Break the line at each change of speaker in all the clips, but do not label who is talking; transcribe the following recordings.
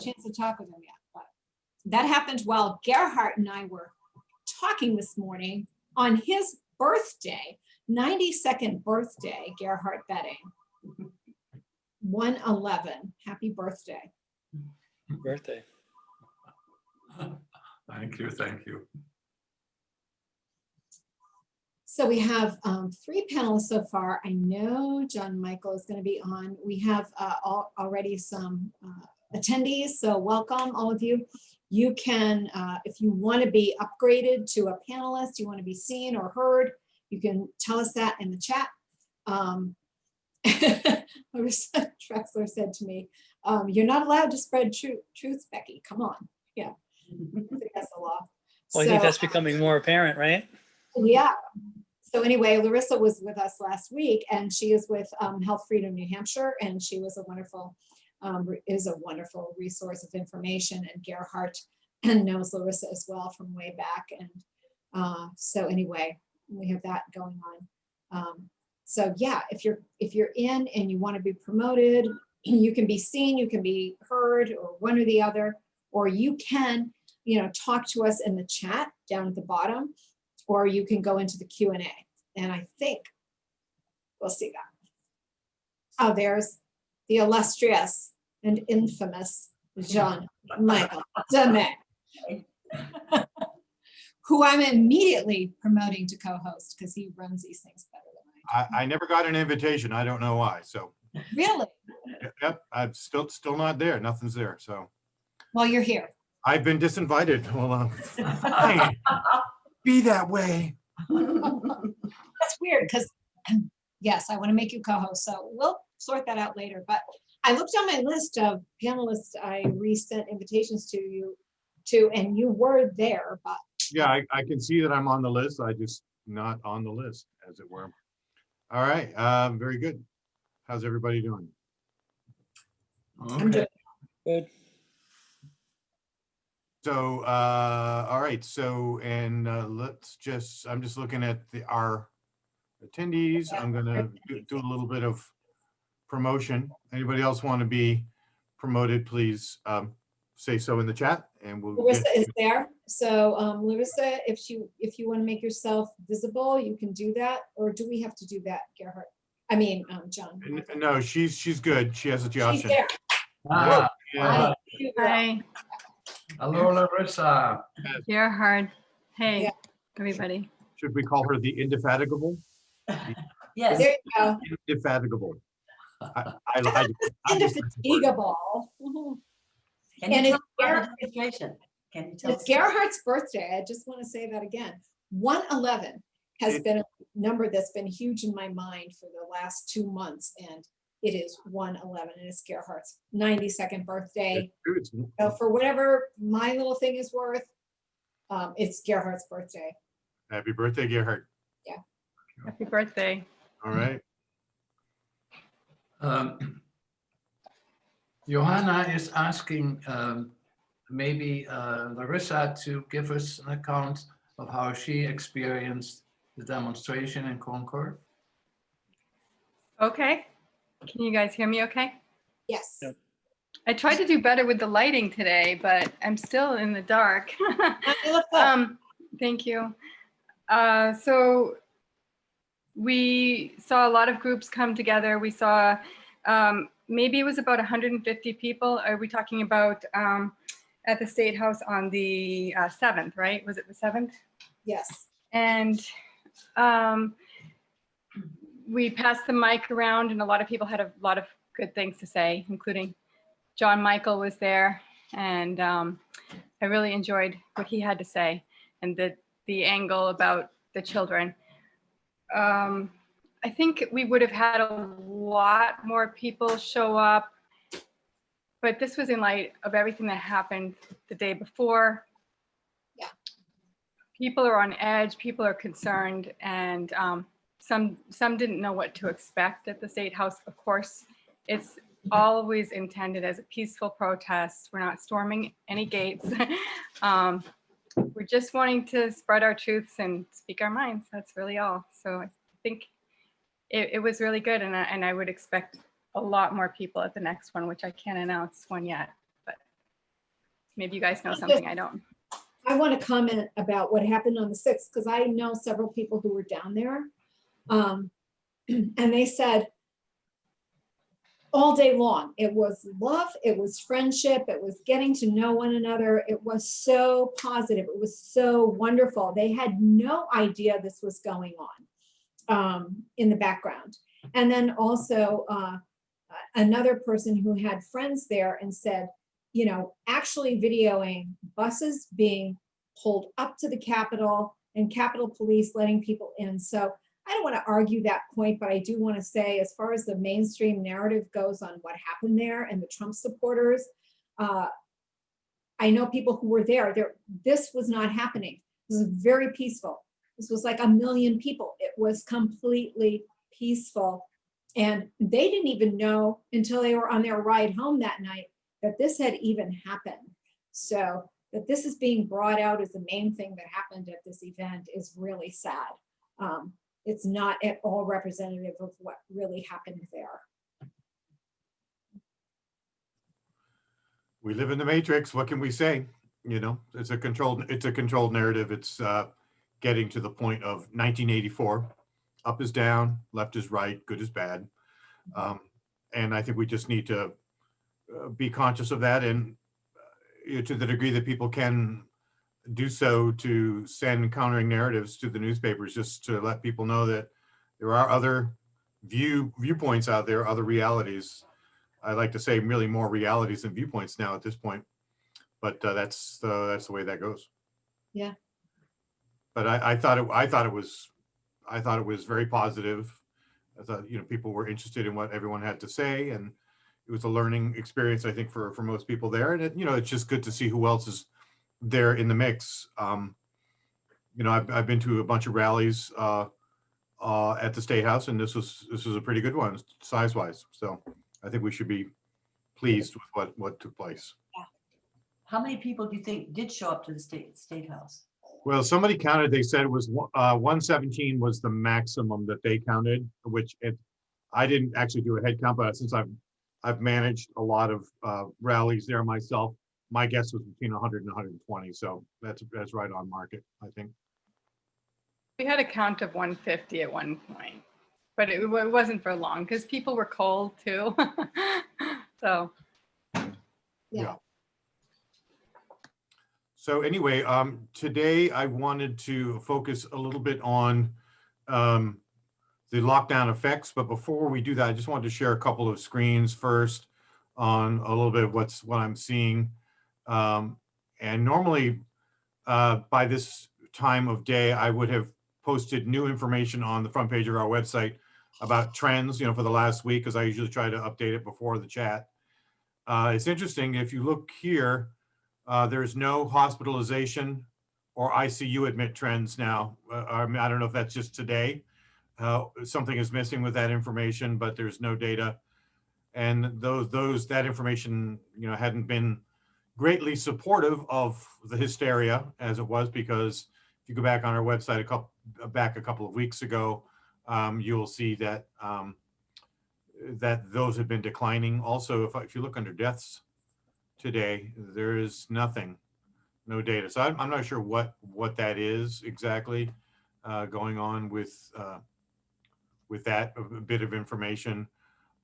chance to talk with him yet, but that happened while Gerhard and I were talking this morning on his birthday, 92nd birthday, Gerhard Betting. 111. Happy birthday.
Birthday.
Thank you, thank you.
So we have 3 panelists so far. I know John Michael is going to be on. We have already some attendees, so welcome all of you. You can, if you want to be upgraded to a panelist, you want to be seen or heard, you can tell us that in the chat. Larissa Trexler said to me, you're not allowed to spread truth, Becky. Come on. Yeah, I think that's the law.
Well, I think that's becoming more apparent, right?
Yeah. So anyway, Larissa was with us last week, and she is with Health Freedom New Hampshire, and she was a wonderful, is a wonderful resource of information. And Gerhard knows Larissa as well from way back. And so anyway, we have that going on. So yeah, if you're in and you want to be promoted, you can be seen, you can be heard, or one or the other, or you can, talk to us in the chat down at the bottom, or you can go into the Q&A. And I think we'll see that. Oh, there's the illustrious and infamous John Michael Demay, who I'm immediately promoting to co-host because he runs these things better than I do.
I never got an invitation. I don't know why. So
Really?
yep, I'm still not there. Nothing's there. So
Well, you're here.
I've been disinvited. Well, be that way.
That's weird because yes, I want to make you co-host. So we'll sort that out later. But I looked on my list of panelists I resent invitations to you to, and you were there, but
Yeah, I can see that I'm on the list. I just not on the list, as it were. All right, very good. How's everybody doing?
I'm doing
Good.
So, all right. So, and I'm just looking at our attendees. I'm gonna do a little bit of promotion. Anybody else want to be promoted? Please say so in the chat, and we'll.
Larissa is there. So Larissa, if you want to make yourself visible, you can do that. Or do we have to do that, Gerhard? I mean, John.
No, she's good. She has a
She's
option.
there.
Ah,
Yeah.
Hi,
hello, Larissa.
Gerhard. Hey,
Yeah.
everybody.
Should we call her the indefatigable?
Yes.
There you go.
Indefatigable.
Indefatigable.
Can
And
you
it's
tell
Gerhard-
about the registration? Can you tell
It's
us?
Gerhard's birthday. I just want to say that again. 111 has been a number that's been huge in my mind for the last 2 months, and it is 111, and it's Gerhard's 92nd birthday. So for whatever my little thing is worth, it's Gerhard's birthday.
Happy birthday, Gerhard.
Happy birthday.
All right.
Johanna is asking maybe Larissa to give us an account of how she experienced the demonstration in Concord.
Okay. Can you guys hear me okay?
Yes.
Yep.
I tried to do better with the lighting today, but I'm still in the dark.
You look good.
Thank you. So we saw a lot of groups come together. We saw maybe it was about 150 people. Are we talking about at the State House on the 7th, right? Was it the 7th?
Yes.
And we passed the mic around, and a lot of people had a lot of good things to say, including John Michael was there. And I really enjoyed what he had to say and the angle about the children. I think we would have had a lot more people show up, but this was in light of everything that happened the day before.
Yeah.
People are on edge, people are concerned, and some didn't know what to expect at the State House. Of course, it's always intended as a peaceful protest. We're not storming any gates. We're just wanting to spread our truths and speak our minds. That's really all. So I think it was really good, and I would expect a lot more people at the next one, which I can't announce one yet, but maybe you guys know something I don't.
I want to comment about what happened on the 6th, because I know several people who were down there. And they said all day long, it was love, it was friendship, it was getting to know one another. It was so positive. It was so wonderful. They had no idea this was going on in the background. And then also another person who had friends there and said, you know, actually videoing buses being pulled up to the Capitol and Capitol Police letting people in. So I don't want to argue that point, but I do want to say, as far as the mainstream narrative goes on what happened there and the Trump supporters, I know people who were there. This was not happening. This was very peaceful. This was like 1 million people. It was completely peaceful. And they didn't even know until they were on their ride home that night that this had even happened. So that this is being brought out as the main thing that happened at this event is really sad. It's not at all representative of what really happened there.
We live in the matrix. What can we say? You know, it's a controlled narrative. It's getting to the point of 1984. Up is down, left is right, good is bad. And I think we just need to be conscious of that, and to the degree that people can do so, to send countering narratives to the newspapers, just to let people know that there are other viewpoints out there, other realities. I like to say really more realities than viewpoints now at this point, but that's the way that goes.
Yeah.
But I thought it was very positive. I thought, you know, people were interested in what everyone had to say, and it was a learning experience, I think, for most people there. And you know, it's just good to see who else is there in the mix. You know, I've been to a bunch of rallies at the State House, and this was a pretty good one size-wise. So I think we should be pleased with what took place.
How many people do you think did show up to the State House?
Well, somebody counted. They said it was 117 was the maximum that they counted, which I didn't actually do a head count, but since I've managed a lot of rallies there myself, my guess was between 100 and 120. So that's right on market, I think.
We had a count of 150 at one point, but it wasn't for long because people were cold too. So.
Yeah.
So anyway, today I wanted to focus a little bit on the lockdown effects, but before we do that, I just wanted to share a couple of screens first on a little bit of what I'm seeing. And normally by this time of day, I would have posted new information on the front page of our website about trends, you know, for the last week, because I usually try to update it before the chat. It's interesting, if you look here, there's no hospitalization or ICU admit trends now. I don't know if that's just today. Something is missing with that information, but there's no data. And that information, you know, hadn't been greatly supportive of the hysteria as it was, because if you go back on our website a couple of weeks ago, you'll see that that those have been declining. Also, if you look under deaths today, there is nothing, no data. So I'm not sure what that is exactly going on with that bit of information,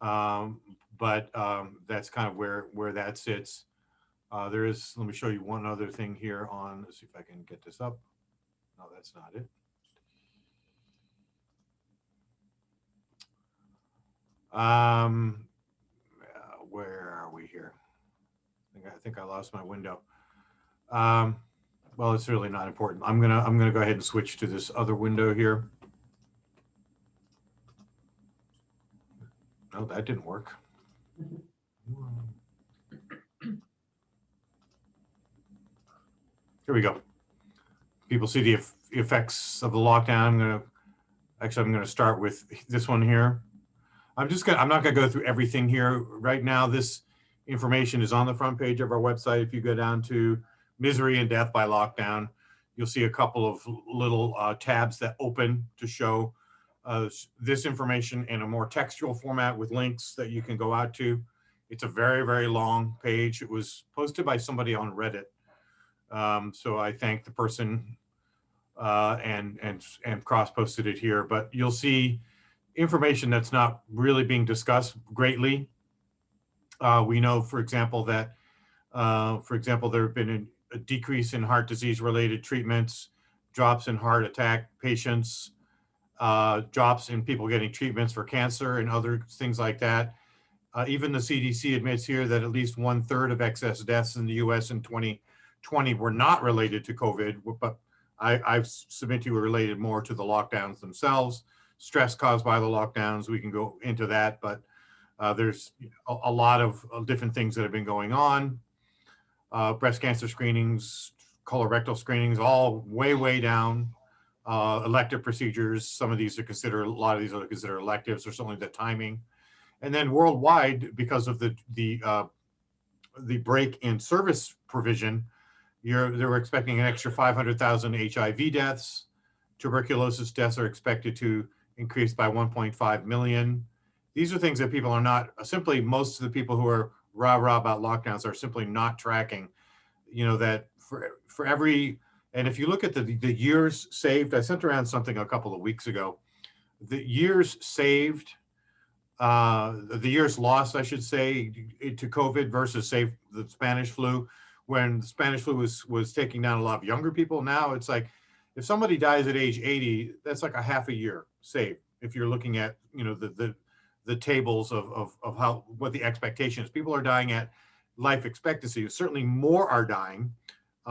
but that's kind of where that sits. Let me show you one other thing here on, let's see if I can get this up. No, that's not it. Where are we here? I think I lost my window. Well, it's really not important. I'm gonna go ahead and switch to this other window here. No, that didn't work. Here we go. People see the effects of the lockdown. I'm gonna start with this one here. I'm not gonna go through everything here right now. This information is on the front page of our website. If you go down to misery and death by lockdown, you'll see a couple of little tabs that open to show this information in a more textual format with links that you can go out to. It's a very, very long page. It was posted by somebody on Reddit. So I thank the person and cross-posted it here, but you'll see information that's not really being discussed greatly. We know, for example, that there have been a decrease in heart disease related treatments, drops in heart attack patients, drops in people getting treatments for cancer and other things like that. Even the CDC admits here that at least 1/3 of excess deaths in the US in 2020 were not related to COVID, but I submit to you were related more to the lockdowns themselves, stress caused by the lockdowns. We can go into that, but there's a lot of different things that have been going on. Breast cancer screenings, colorectal screenings, all way, way down. Elective procedures, some of these are considered, a lot of these are considered electives, or certainly the timing. And then worldwide, because of the break in service provision, they were expecting an extra 500,000 HIV deaths. Tuberculosis deaths are expected to increase by 1.5 million. These are things that people are not, simply most of the people who are rah-rah about lockdowns are simply not tracking. You know, that for every, and if you look at the years saved, I sent around something a couple of weeks ago. The years saved, the years lost, I should say, to COVID versus, say, the Spanish flu. When the Spanish flu was taking down a lot of younger people, now it's like, if somebody dies at age 80, that's like a half a year saved. If you're looking at, you know, the tables of how, what the expectation is. People are dying at life expectancy. Certainly more are dying.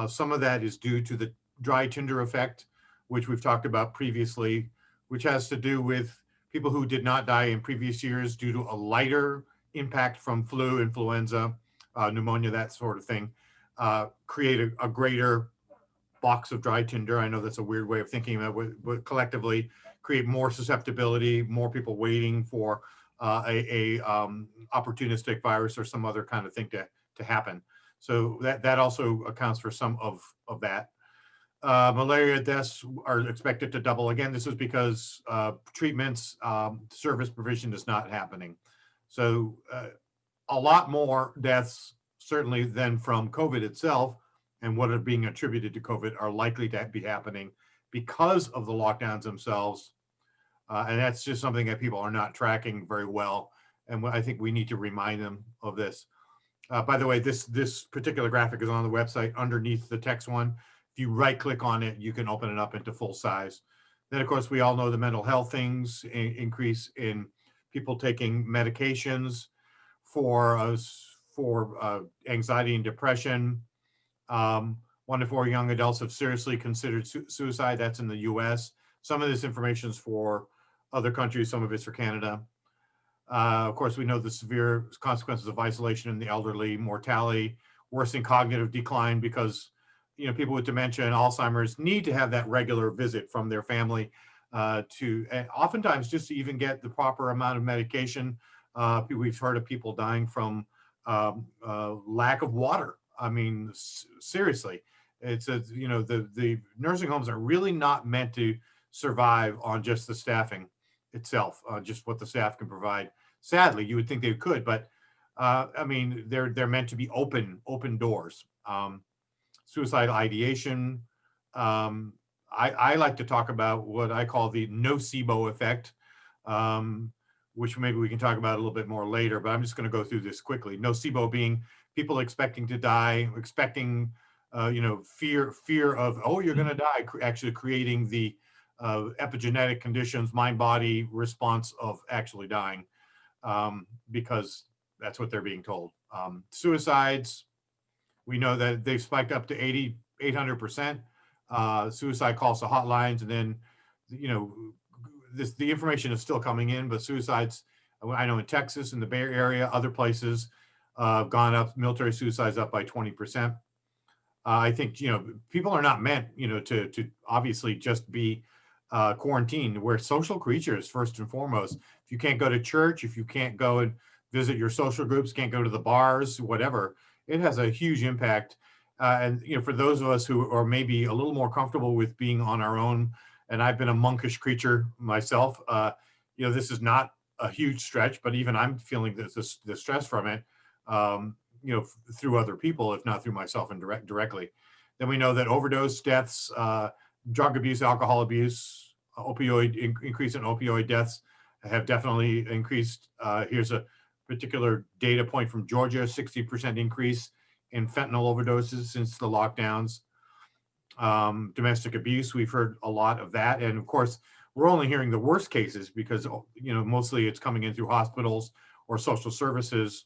Some of that is due to the dry tinder effect, which we've talked about previously, which has to do with people who did not die in previous years due to a lighter impact from flu, influenza, pneumonia, that sort of thing, create a greater box of dry tinder. I know that's a weird way of thinking about it, but collectively create more susceptibility, more people waiting for a opportunistic virus or some other kind of thing to happen. So that also accounts for some of that. Malaria deaths are expected to double. Again, this is because treatments, service provision is not happening. So a lot more deaths, certainly, than from COVID itself, and what are being attributed to COVID are likely to be happening because of the lockdowns themselves. And that's just something that people are not tracking very well. And I think we need to remind them of this. By the way, this particular graphic is on the website underneath the text one. If you right click on it, you can open it up into full size. Then, of course, we all know the mental health things, increase in people taking medications for anxiety and depression. 1 to 4 young adults have seriously considered suicide. That's in the US. Some of this information is for other countries, some of it's for Canada. Of course, we know the severe consequences of isolation in the elderly, mortality, worsening cognitive decline, because, you know, people with dementia and Alzheimer's need to have that regular visit from their family and oftentimes just to even get the proper amount of medication. We've heard of people dying from lack of water. I mean, seriously, it's you know, the nursing homes are really not meant to survive on just the staffing itself, just what the staff can provide. Sadly, you would think they could, but I mean, they're meant to be open doors. Suicidal ideation. I like to talk about what I call the nocebo effect, which maybe we can talk about a little bit more later, but I'm just going to go through this quickly. Nocebo being people expecting to die, expecting, you know, fear of, oh, you're going to die, actually creating the epigenetic conditions, mind-body response of actually dying, because that's what they're being told. Suicides, we know that they've spiked up to 800%. Suicide calls to hotlines, and then, you know, the information is still coming in, but suicides, I know in Texas, in the Bay Area, other places, gone up, military suicides up by 20%. I think, you know, people are not meant, you know, to obviously just be quarantined. We're social creatures, first and foremost. If you can't go to church, if you can't go and visit your social groups, can't go to the bars, whatever, it has a huge impact. And, you know, for those of us who are maybe a little more comfortable with being on our own, and I've been a monkish creature myself, you know, this is not a huge stretch, but even I'm feeling the stress from it. through other people, if not through myself and directly. Then we know that overdose deaths, drug abuse, alcohol abuse, increase in opioid deaths have definitely increased. Here's a particular data point from Georgia, 60% increase in fentanyl overdoses since the lockdowns. Domestic abuse, we've heard a lot of that. And of course, we're only hearing the worst cases because, mostly it's coming in through hospitals or social services.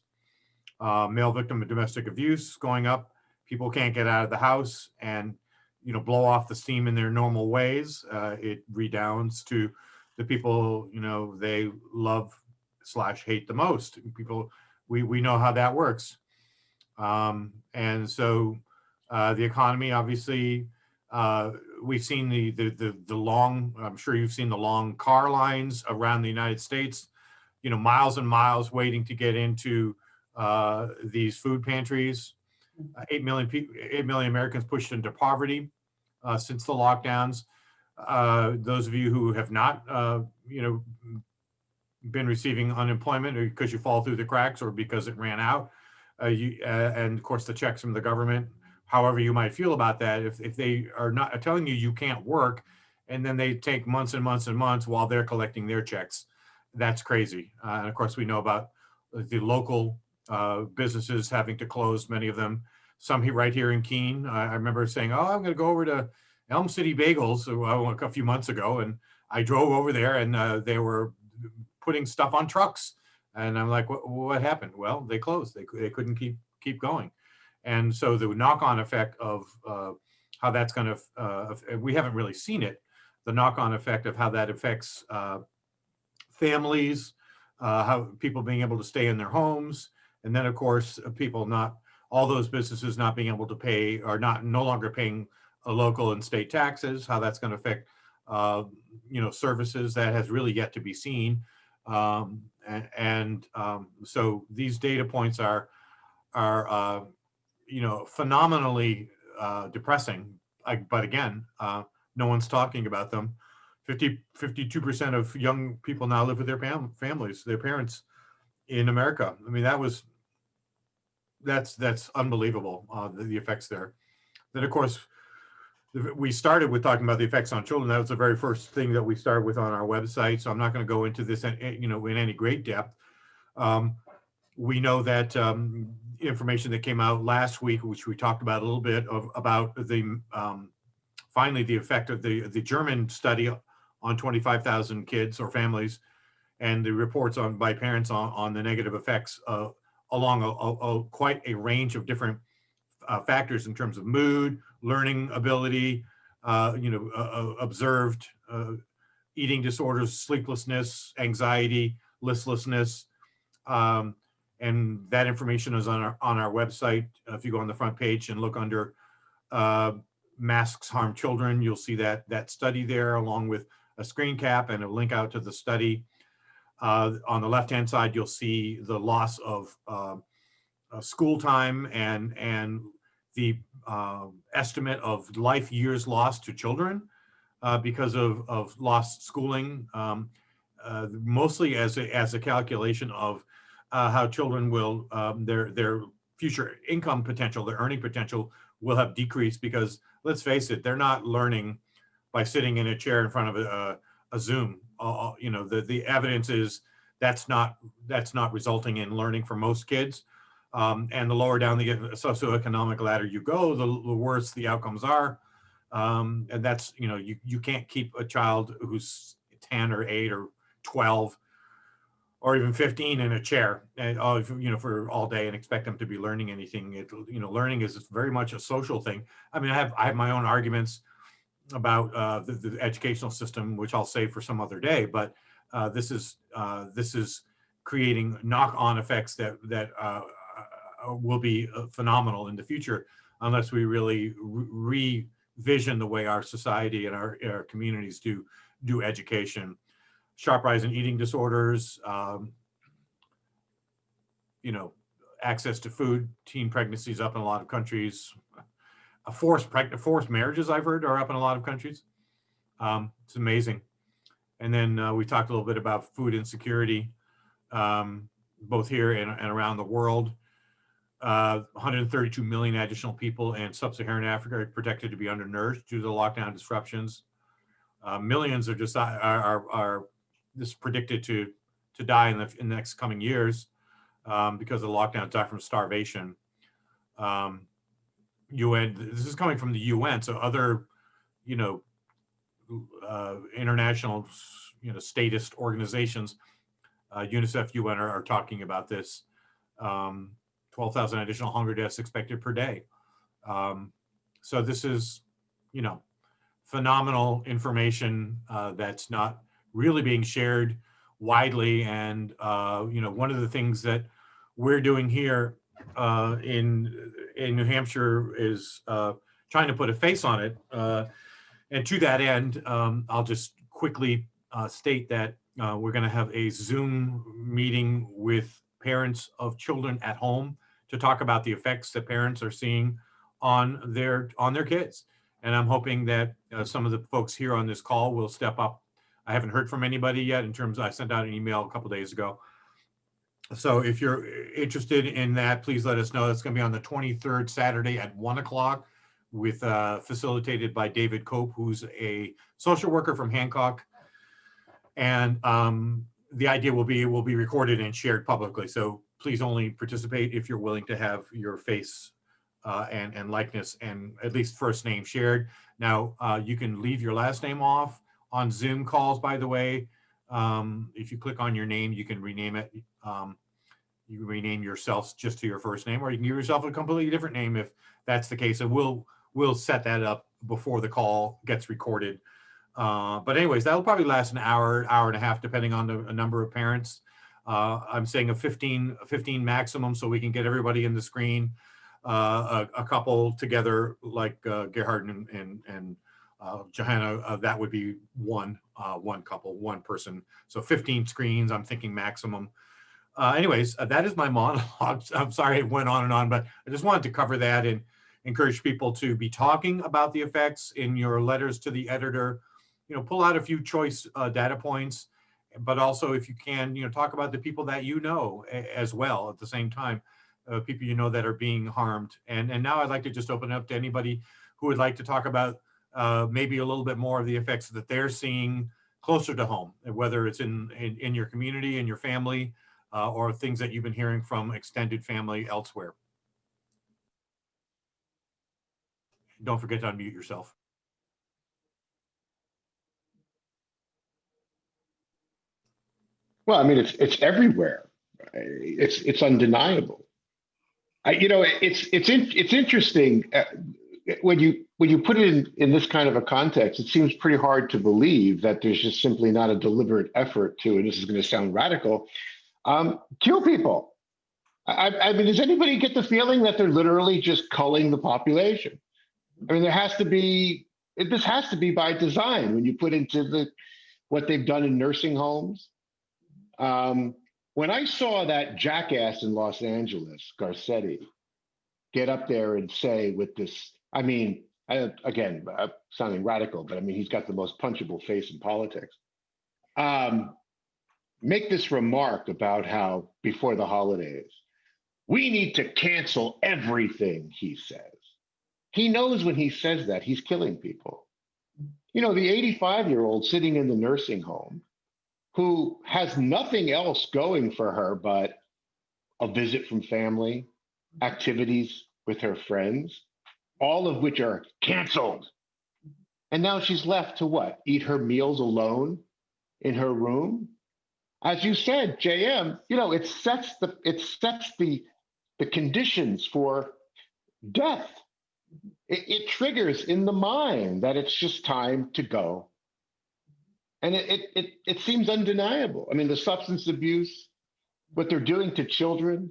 Male victim of domestic abuse going up. People can't get out of the house and, blow off the steam in their normal ways. It redounds to the people, they love / hate the most. People, we know how that works. And so the economy, obviously, we've seen the long, I'm sure you've seen the long car lines around the United States, miles and miles waiting to get into these food pantries. 8 million Americans pushed into poverty since the lockdowns. Those of you who have not, been receiving unemployment or because you fall through the cracks or because it ran out, and of course the checks from the government, however you might feel about that, if they are not telling you can't work, and then they take months and months and months while they're collecting their checks, that's crazy. And of course we know about the local businesses having to close, many of them. Some right here in Keene. I remember saying, "Oh, I'm going to go over to Elm City Bagels" a few months ago, and I drove over there, and they were putting stuff on trucks, and I'm like, "What happened?" Well, they closed. They couldn't keep going, and so the knock-on effect of how that's going to we haven't really seen it. The knock-on effect of how that affects families, how people being able to stay in their homes, and then of course people all those businesses not being able to pay or no longer paying local and state taxes, how that's going to affect services. That has really yet to be seen. So these data points are phenomenally depressing. But again, no one's talking about them. 52% of young people now live with their families, their parents in America. I mean, that's unbelievable, the effects there. Then of course, we started with talking about the effects on children. That was the very first thing that we started with on our website. So I'm not going to go into this, in any great depth. We know that information that came out last week, which we talked about a little bit about the finally the effect of the German study on 25,000 kids or families, and the reports by parents on the negative effects along quite a range of different factors in terms of mood, learning ability, observed eating disorders, sleeplessness, anxiety, listlessness. And that information is on our website. If you go on the front page and look under masks harm children, you'll see that study there, along with a screen cap and a link out to the study. On the left-hand side, you'll see the loss of school time and the estimate of life years lost to children because of lost schooling, mostly as a calculation of how children will, their future income potential, their earning potential will have decreased, because let's face it, they're not learning by sitting in a chair in front of a Zoom. The evidence is that's not resulting in learning for most kids. And the lower down the socioeconomic ladder you go, the worse the outcomes are. And that's, you can't keep a child who's 10 or 8 or 12 or even 15 in a chair, and for all day and expect them to be learning anything. Learning is very much a social thing. I mean, I have my own arguments about the educational system, which I'll save for some other day. But this is creating knock-on effects that will be phenomenal in the future, unless we really revision the way our society and our communities do education. Sharp rise in eating disorders, access to food, teen pregnancies up in a lot of countries. Forced marriages, I've heard, are up in a lot of countries. It's amazing. And then we talked a little bit about food insecurity, both here and around the world. 132 million additional people in sub-Saharan Africa are projected to be undernourished due to the lockdown disruptions. Millions are just are this predicted to die in the next coming years because of the lockdown, die from starvation. UN, this is coming from the UN, so other, international, statist organizations, UNICEF, UN are talking about this. 12,000 additional hunger deaths expected per day. So this is, phenomenal information that's not really being shared widely. And, one of the things that we're doing here in New Hampshire is trying to put a face on it. And to that end, I'll just quickly state that we're going to have a Zoom meeting with parents of children at home to talk about the effects that parents are seeing on their kids. And I'm hoping that some of the folks here on this call will step up. I haven't heard from anybody yet in terms of, I sent out an email a couple days ago. So if you're interested in that, please let us know. That's going to be on the 23rd, Saturday at 1 o'clock with facilitated by David Cope, who's a social worker from Hancock. And the idea will be, it will be recorded and shared publicly. So please only participate if you're willing to have your face and likeness and at least first name shared. Now, you can leave your last name off on Zoom calls, by the way. If you click on your name, you can rename it. You can rename yourself just to your first name, or you can give yourself a completely different name if that's the case. And we'll set that up before the call gets recorded. But anyways, that'll probably last an hour and a half, depending on the number of parents. I'm saying a 15 maximum, so we can get everybody in the screen. A couple together, like Gerhard and Johanna, that would be one couple, one person. So 15 screens, I'm thinking maximum. Anyways, that is my monologue. I'm sorry it went on and on, but I just wanted to cover that and encourage people to be talking about the effects in your letters to the editor. Pull out a few choice data points, but also if you can, talk about the people that as well at the same time, people that are being harmed. And now I'd like to just open it up to anybody who would like to talk about maybe a little bit more of the effects that they're seeing closer to home, whether it's in your community, in your family, or things that you've been hearing from extended family elsewhere. Don't forget to unmute yourself.
Well, I mean, it's everywhere. It's undeniable. It's interesting when you put it in this kind of a context. It seems pretty hard to believe that there's just simply not a deliberate effort to, and this is going to sound radical, kill people. I mean, does anybody get the feeling that they're literally just culling the population? I mean, this has to be by design when you put into what they've done in nursing homes. When I saw that jackass in Los Angeles, Garcetti, get up there and say with this, I mean, again, sounding radical, but I mean, he's got the most punchable face in politics. Make this remark about how before the holidays, we need to cancel everything, he says. He knows when he says that, he's killing people. The 85-year-old sitting in the nursing home who has nothing else going for her but a visit from family, activities with her friends, all of which are canceled. And now she's left to what? Eat her meals alone in her room? As you said, JM, it sets the conditions for death. It triggers in the mind that it's just time to go. And it seems undeniable. I mean, the substance abuse, what they're doing to children,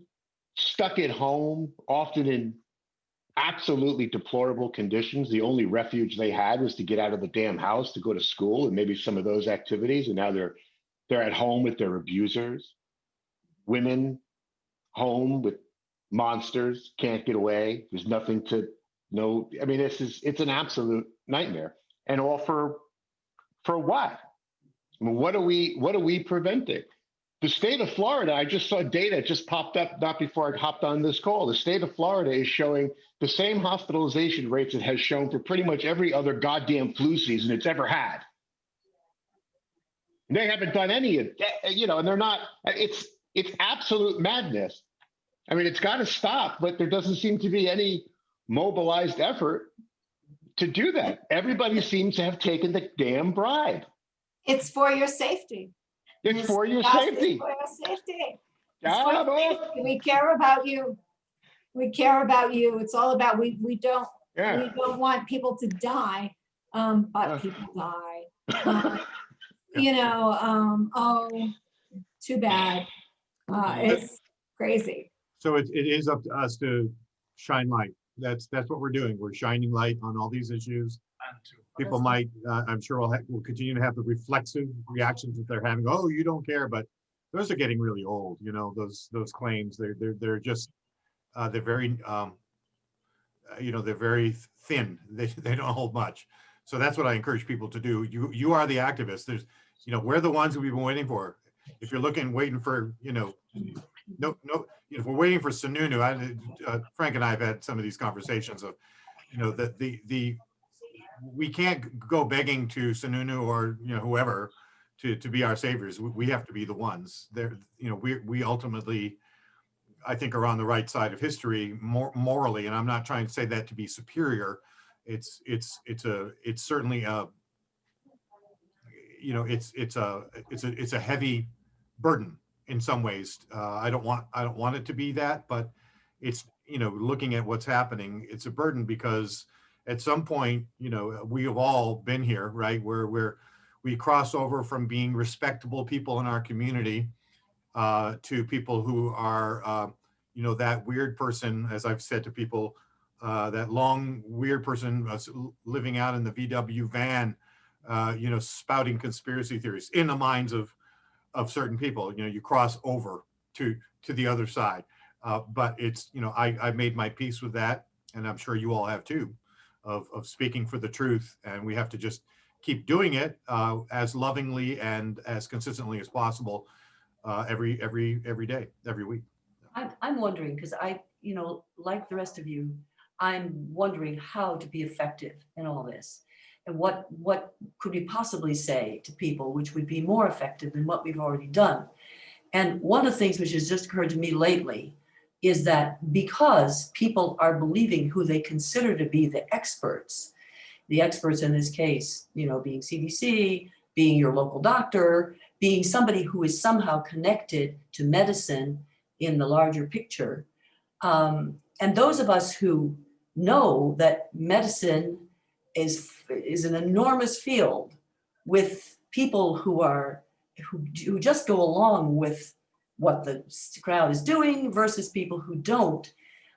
stuck at home, often in absolutely deplorable conditions. The only refuge they had was to get out of the damn house to go to school and maybe some of those activities. And now they're at home with their abusers. Women home with monsters, can't get away. There's nothing to know. I mean, it's an absolute nightmare. And all for what? I mean, what are we preventing? The state of Florida, I just saw data just popped up not before I hopped on this call. The state of Florida is showing the same hospitalization rates it has shown for pretty much every other goddamn flu season it's ever had. They haven't done any of that, you know, and they're not, it's absolute madness. I mean, it's got to stop, but there doesn't seem to be any mobilized effort to do that. Everybody seems to have taken the damn bribe.
It's for your safety.
It's for your
Yes,
safety.
It's for your safety.
Yeah,
For your
boy.
safety. We care about you. We care about you. It's all about, we don't
Yeah.
want people to die, but people die. You know, oh, too bad. It's crazy.
So it is up to us to shine light. That's what we're doing. We're shining light on all these issues. People might, I'm sure will continue to have the reflexive reactions that they're having. Oh, you don't care, but those are getting really old. You know, those claims. They're just they're very you know, they're very thin. They don't hold much. So that's what I encourage people to do. You are the activists. There's, you know, we're the ones who we've been waiting for. If you're waiting for, you know, no, if we're waiting for Sununu, Frank and I have had some of these conversations of, you know, that we can't go begging to Sununu or, you know, whoever to be our saviors. We have to be the ones. There, you know, we ultimately, I think, are on the right side of history morally, and I'm not trying to say that to be superior. It's certainly a, you know, it's a heavy burden in some ways. I don't want it to be that, but it's, you know, looking at what's happening, it's a burden because at some point, you know, we have all been here, right? Where we cross over from being respectable people in our community to people who are, you know, that weird person, as I've said to people, that long weird person living out in the VW van, you know, spouting conspiracy theories in the minds of certain people. You know, you cross over to the other side. But it's, you know, I made my peace with that, and I'm sure you all have too, of speaking for the truth, and we have to just keep doing it as lovingly and as consistently as possible every day, every week.
I'm wondering, because you know, like the rest of you, I'm wondering how to be effective in all this. And what could we possibly say to people which would be more effective than what we've already done? And one of the things which has just occurred to me lately is that because people are believing who they consider to be the experts in this case, you know, being CDC, being your local doctor, being somebody who is somehow connected to medicine in the larger picture. And those of us who know that medicine is an enormous field with people who just go along with what the crowd is doing versus people who don't.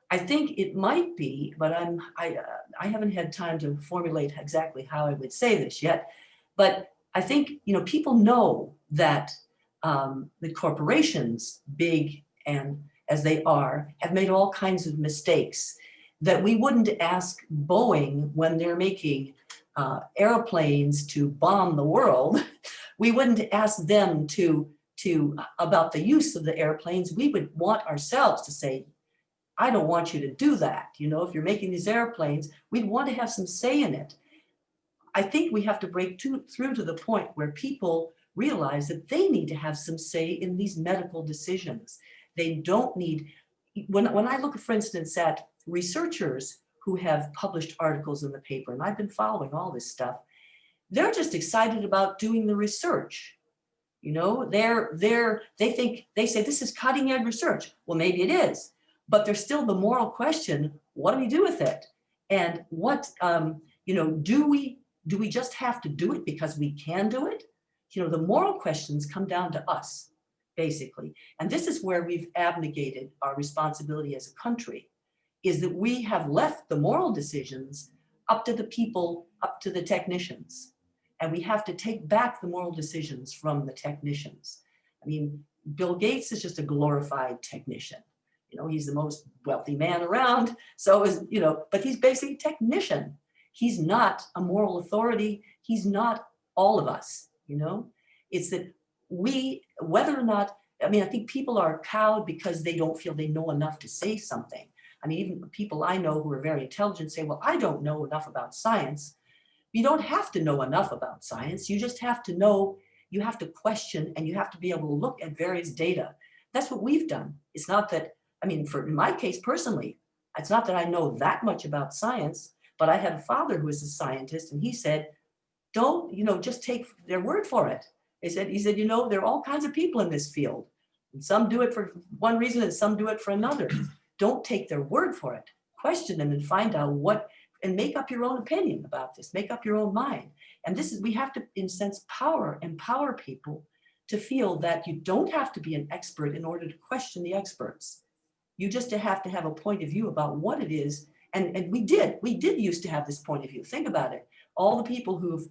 I think it might be, but I haven't had time to formulate exactly how I would say this yet. But I think, you know, people know that the corporations, big and as they are, have made all kinds of mistakes that we wouldn't ask Boeing when they're making airplanes to bomb the world. We wouldn't ask them about the use of the airplanes. We would want ourselves to say, I don't want you to do that. You know, if you're making these airplanes, we'd want to have some say in it. I think we have to break through to the point where people realize that they need to have some say in these medical decisions. They don't need, when I look, for instance, at researchers who have published articles in the paper, and I've been following all this stuff, they're just excited about doing the research. You know, they say this is cutting edge research. Well, maybe it is, but there's still the moral question, what do we do with it? And what, you know, do we just have to do it because we can do it? You know, the moral questions come down to us, basically. And this is where we've abnegated our responsibility as a country, is that we have left the moral decisions up to the people, up to the technicians. And we have to take back the moral decisions from the technicians. I mean, Bill Gates is just a glorified technician. You know, he's the most wealthy man around. So is, you know, but he's basically a technician. He's not a moral authority. He's not all of us, you know. It's that we, whether or not I mean, I think people are cowed because they don't feel they know enough to say something. I mean, even people I know who are very intelligent say, well, I don't know enough about science. You don't have to know enough about science. You just have to know, you have to question, and you have to be able to look at various data. That's what we've done. It's not that, I mean, in my case personally, it's not that I know that much about science, but I had a father who was a scientist, and he said, don't, just take their word for it. He said, there are all kinds of people in this field. And some do it for one reason and some do it for another. Don't take their word for it. Question them and find out and make up your own opinion about this. Make up your own mind. And we have to, in a sense, empower people to feel that you don't have to be an expert in order to question the experts. You just have to have a point of view about what it is. And we did used to have this point of view. Think about it. All the people who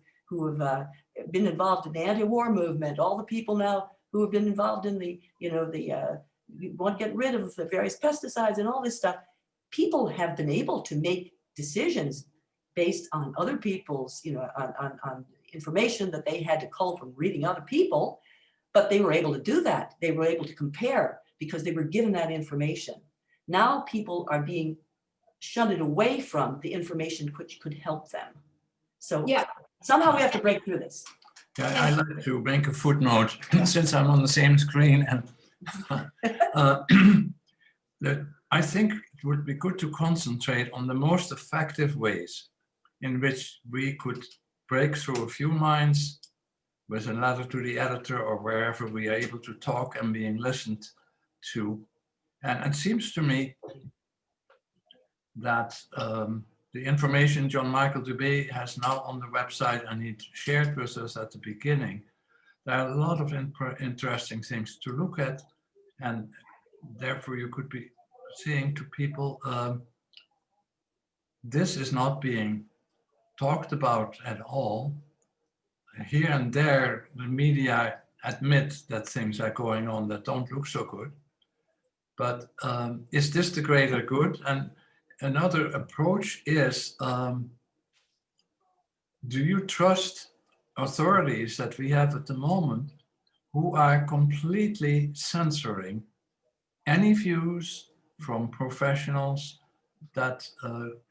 have been involved in the anti-war movement, all the people now who have been involved in we want to get rid of the various pesticides and all this stuff. People have been able to make decisions based on other people's, on information that they had to cull from reading other people, but they were able to do that. They were able to compare because they were given that information. Now people are being shunted away from the information which could help them. So
Yeah.
Somehow we have to break through this.
Yeah, I'd like to make a footnote since I'm on the same screen. And that I think it would be good to concentrate on the most effective ways in which we could break through a few minds with a letter to the editor or wherever we are able to talk and being listened to. And it seems to me that the information John Michael Dubé has now on the website and he shared with us at the beginning, there are a lot of interesting things to look at, and therefore you could be saying to people, this is not being talked about at all. Here and there, the media admit that things are going on that don't look so good. But is this the greater good? And another approach is, do you trust authorities that we have at the moment who are completely censoring any views from professionals that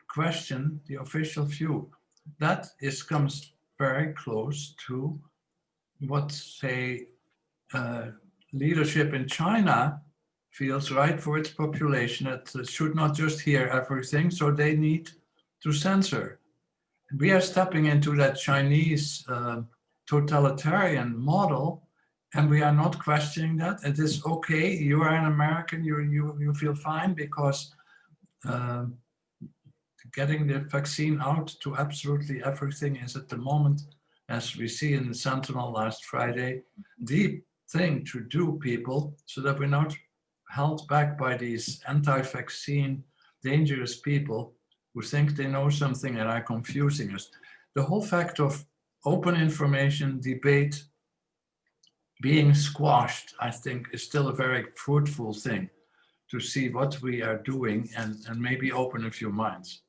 question the official view? That comes very close to what, say, leadership in China feels right for its population. It should not just hear everything, so they need to censor. We are stepping into that Chinese totalitarian model, and we are not questioning that. It is okay, you are an American, you feel fine because getting the vaccine out to absolutely everything is at the moment, as we see in the Sentinel last Friday, the thing to do, people, so that we're not held back by these anti-vaccine dangerous people who think they know something and are confusing us. The whole fact of open information, debate, being squashed, I think is still a very fruitful thing to see what we are doing and maybe open a few minds.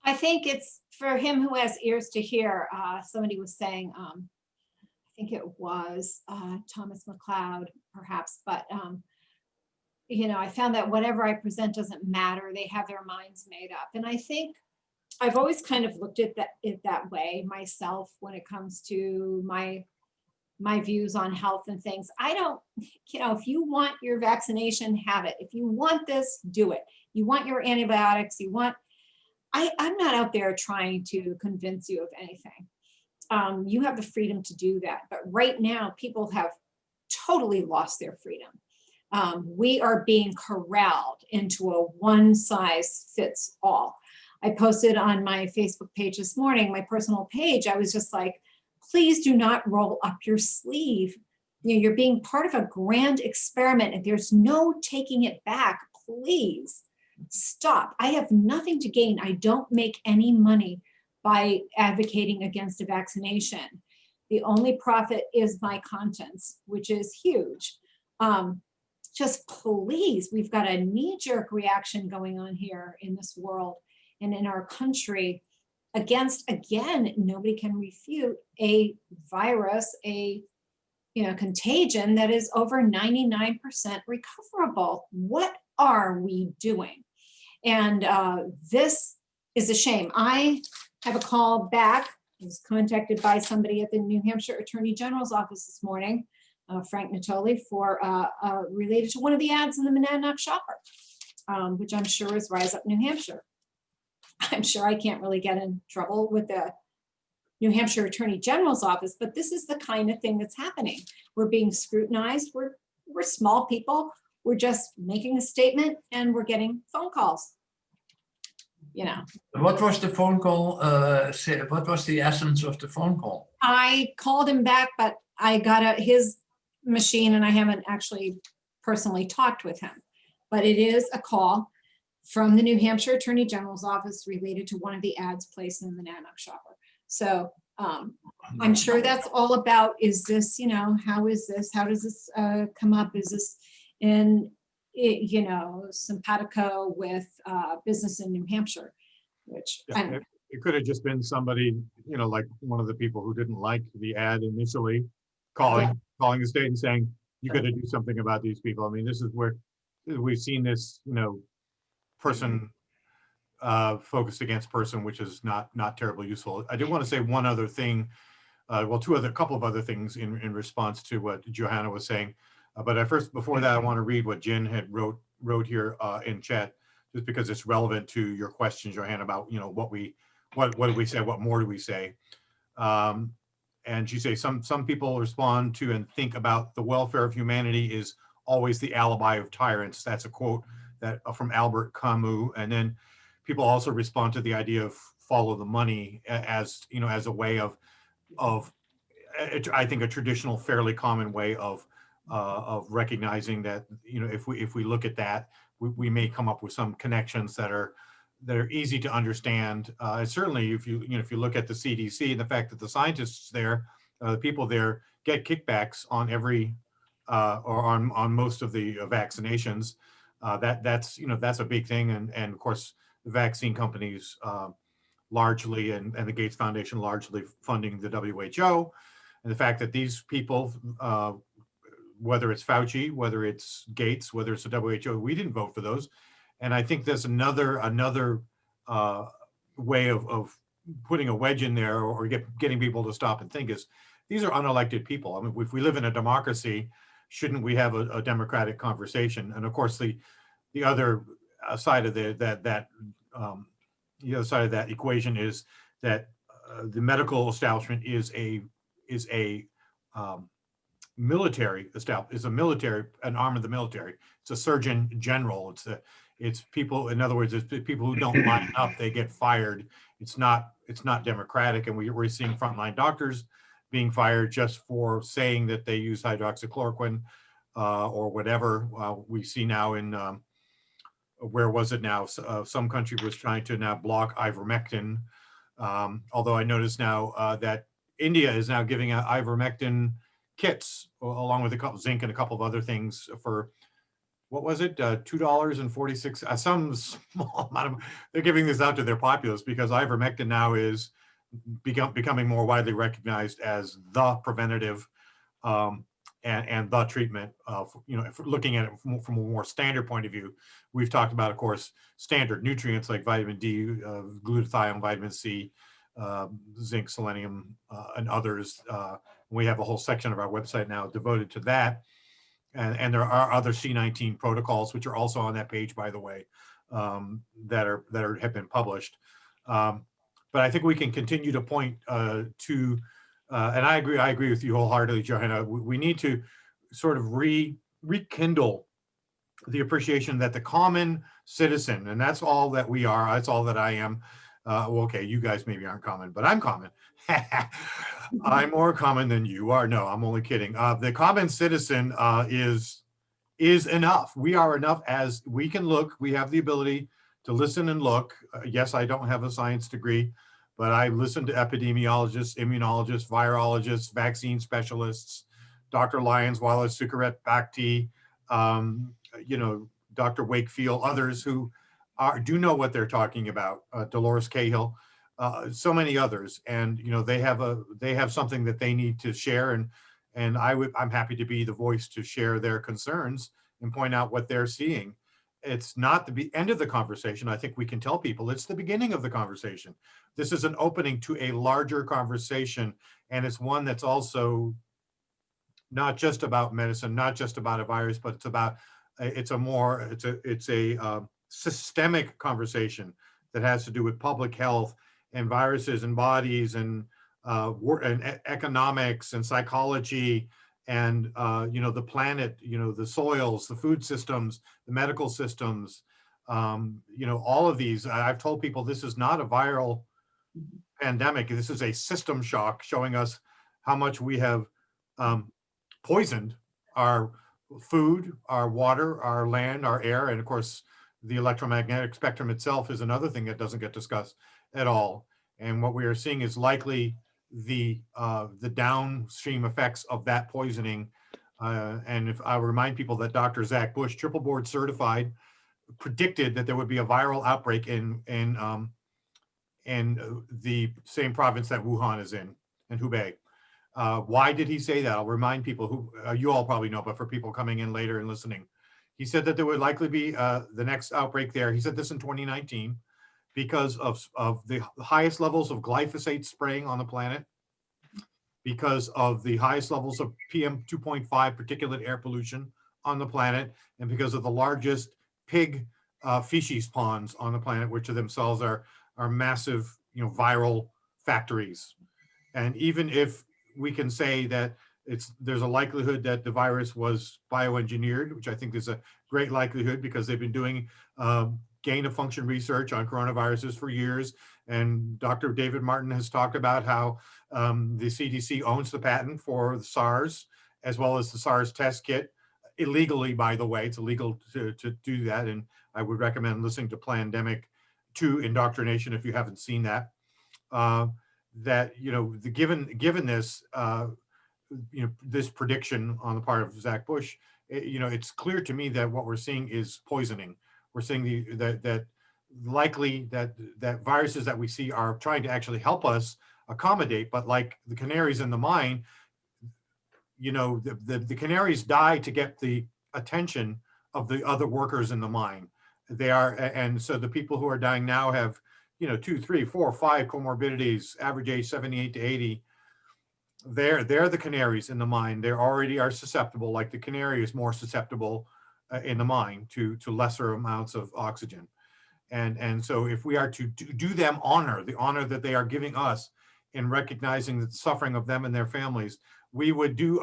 I think it's for him who has ears to hear. Somebody was saying, I think it was Thomas McLeod, perhaps, but I found that whatever I present doesn't matter. They have their minds made up. And I think I've always kind of looked at it that way myself when it comes to my views on health and things. I don't, if you want your vaccination, have it. If you want this, do it. You want your antibiotics, I'm not out there trying to convince you of anything. You have the freedom to do that. But right now, people have totally lost their freedom. We are being corralled into a one size fits all. I posted on my Facebook page this morning, my personal page, I was just like, please do not roll up your sleeve. You're being part of a grand experiment and there's no taking it back. Please stop. I have nothing to gain. I don't make any money by advocating against a vaccination. The only profit is my conscience, which is huge. Just please, we've got a knee-jerk reaction going on here in this world and in our country against, again, nobody can refute a virus, a contagion that is over 99% recoverable. What are we doing? And this is a shame. I have a call back. I was contacted by somebody at the New Hampshire Attorney General's office this morning, Frank Natoli, for related to one of the ads in the Monadnock Shopper, which I'm sure is Rise Up New Hampshire. I'm sure I can't really get in trouble with the New Hampshire Attorney General's office, but this is the kind of thing that's happening. We're being scrutinized. We're small people. We're just making a statement and we're getting phone calls.
What was the phone call? What was the essence of the phone call?
I called him back, but I got his machine and I haven't actually personally talked with him. But it is a call from the New Hampshire Attorney General's office related to one of the ads placed in the Monadnock Shopper. So I'm sure that's all about, is this, how is this? How does this come up? Is this in, simpatico with business in New Hampshire? Which I don't know.
It could have just been somebody, like one of the people who didn't like the ad initially, calling the state and saying, you got to do something about these people. I mean, this is where we've seen this, person focused against person, which is not terribly useful. I did want to say one other thing, a couple of other things in response to what Johanna was saying. But before that, I want to read what Jen had wrote here in chat, just because it's relevant to your question, Johanna, about what do we say, what more do we say? And she says some people respond to and think about the welfare of humanity is always the alibi of tyrants. That's a quote that from Albert Camus. And then people also respond to the idea of follow the money as a way of I think a traditional, fairly common way of recognizing that if we look at that, we may come up with some connections that are easy to understand. Certainly, if you look at the CDC and the fact that the scientists there, the people there get kickbacks on every or on most of the vaccinations, that's a big thing. And of course, the vaccine companies largely and the Gates Foundation largely funding the WHO, and the fact that these people, whether it's Fauci, whether it's Gates, whether it's the WHO, we didn't vote for those. And I think there's another way of putting a wedge in there or getting people to stop and think is these are unelected people. I mean, if we live in a democracy, shouldn't we have a democratic conversation? And of course, the other side of the other side of that equation is that the medical establishment is a military an arm of the military. It's a surgeon general. It's people, in other words, it's people who don't line up, they get fired. It's not democratic. And we're seeing frontline doctors being fired just for saying that they use hydroxychloroquine or whatever. We see now in, where was it now? Some country was trying to now block ivermectin. Although I notice now that India is now giving out ivermectin kits along with a couple zinc and a couple of other things for, what was it? $2.46, some small amount of, they're giving this out to their populace because ivermectin now is becoming more widely recognized as the preventative and the treatment of, if we're looking at it from a more standard point of view. We've talked about, of course, standard nutrients like vitamin D, glutathione, vitamin C, zinc, selenium, and others. We have a whole section of our website now devoted to that. And there are other C19 protocols, which are also on that page, by the way, that have been published. But I think we can continue to point to, and I agree with you wholeheartedly, Johanna. We need to sort of rekindle the appreciation that the common citizen, and that's all that we are. That's all that I am. Well, okay, you guys maybe aren't common, but I'm common. I'm more common than you are. No, I'm only kidding. The common citizen is enough. We are enough as we can look. We have the ability to listen and look. Yes, I don't have a science degree, but I listen to epidemiologists, immunologists, virologists, vaccine specialists, Dr. Lyons, Wallace, Sukaret Bhakti, Dr. Wakefield, others who do know what they're talking about, Dolores Cahill, so many others, and they have something that they need to share, and And I'm happy to be the voice to share their concerns and point out what they're seeing. It's not the end of the conversation. I think we can tell people it's the beginning of the conversation. This is an opening to a larger conversation, and it's one that's also not just about medicine, not just about a virus, but it's a systemic conversation that has to do with public health and viruses and bodies and economics and psychology and the planet, the soils, the food systems, the medical systems, all of these. I've told people this is not a viral pandemic. This is a system shock showing us how much we have poisoned our food, our water, our land, our air, and of course, the electromagnetic spectrum itself is another thing that doesn't get discussed at all. And what we are seeing is likely the downstream effects of that poisoning. And if I remind people that Dr. Zach Bush, triple board certified, predicted that there would be a viral outbreak in the same province that Wuhan is in Hubei. Why did he say that? I'll remind people who you all probably know, but for people coming in later and listening, he said that there would likely be the next outbreak there. He said this in 2019 because of the highest levels of glyphosate spraying on the planet, because of the highest levels of PM 2.5 particulate air pollution on the planet, and because of the largest pig feces ponds on the planet, which of themselves are massive, viral factories. And even if we can say that there's a likelihood that the virus was bioengineered, which I think is a great likelihood because they've been doing gain of function research on coronaviruses for years. And Dr. David Martin has talked about how the CDC owns the patent for the SARS, as well as the SARS test kit, illegally, by the way. It's illegal to do that. And I would recommend listening to Plandemic 2 Indoctrination if you haven't seen that. Given this, this prediction on the part of Zach Bush, it's clear to me that what we're seeing is poisoning. We're seeing that likely that viruses that we see are trying to actually help us accommodate, but like the canaries in the mine, the canaries die to get the attention of the other workers in the mine. And so the people who are dying now have 2, 3, 4, 5 comorbidities, average age 78 to 80. They're the canaries in the mine. They already are susceptible, like the canary is more susceptible in the mine to lesser amounts of oxygen. And so if we are to do them honor, the honor that they are giving us in recognizing the suffering of them and their families, we would do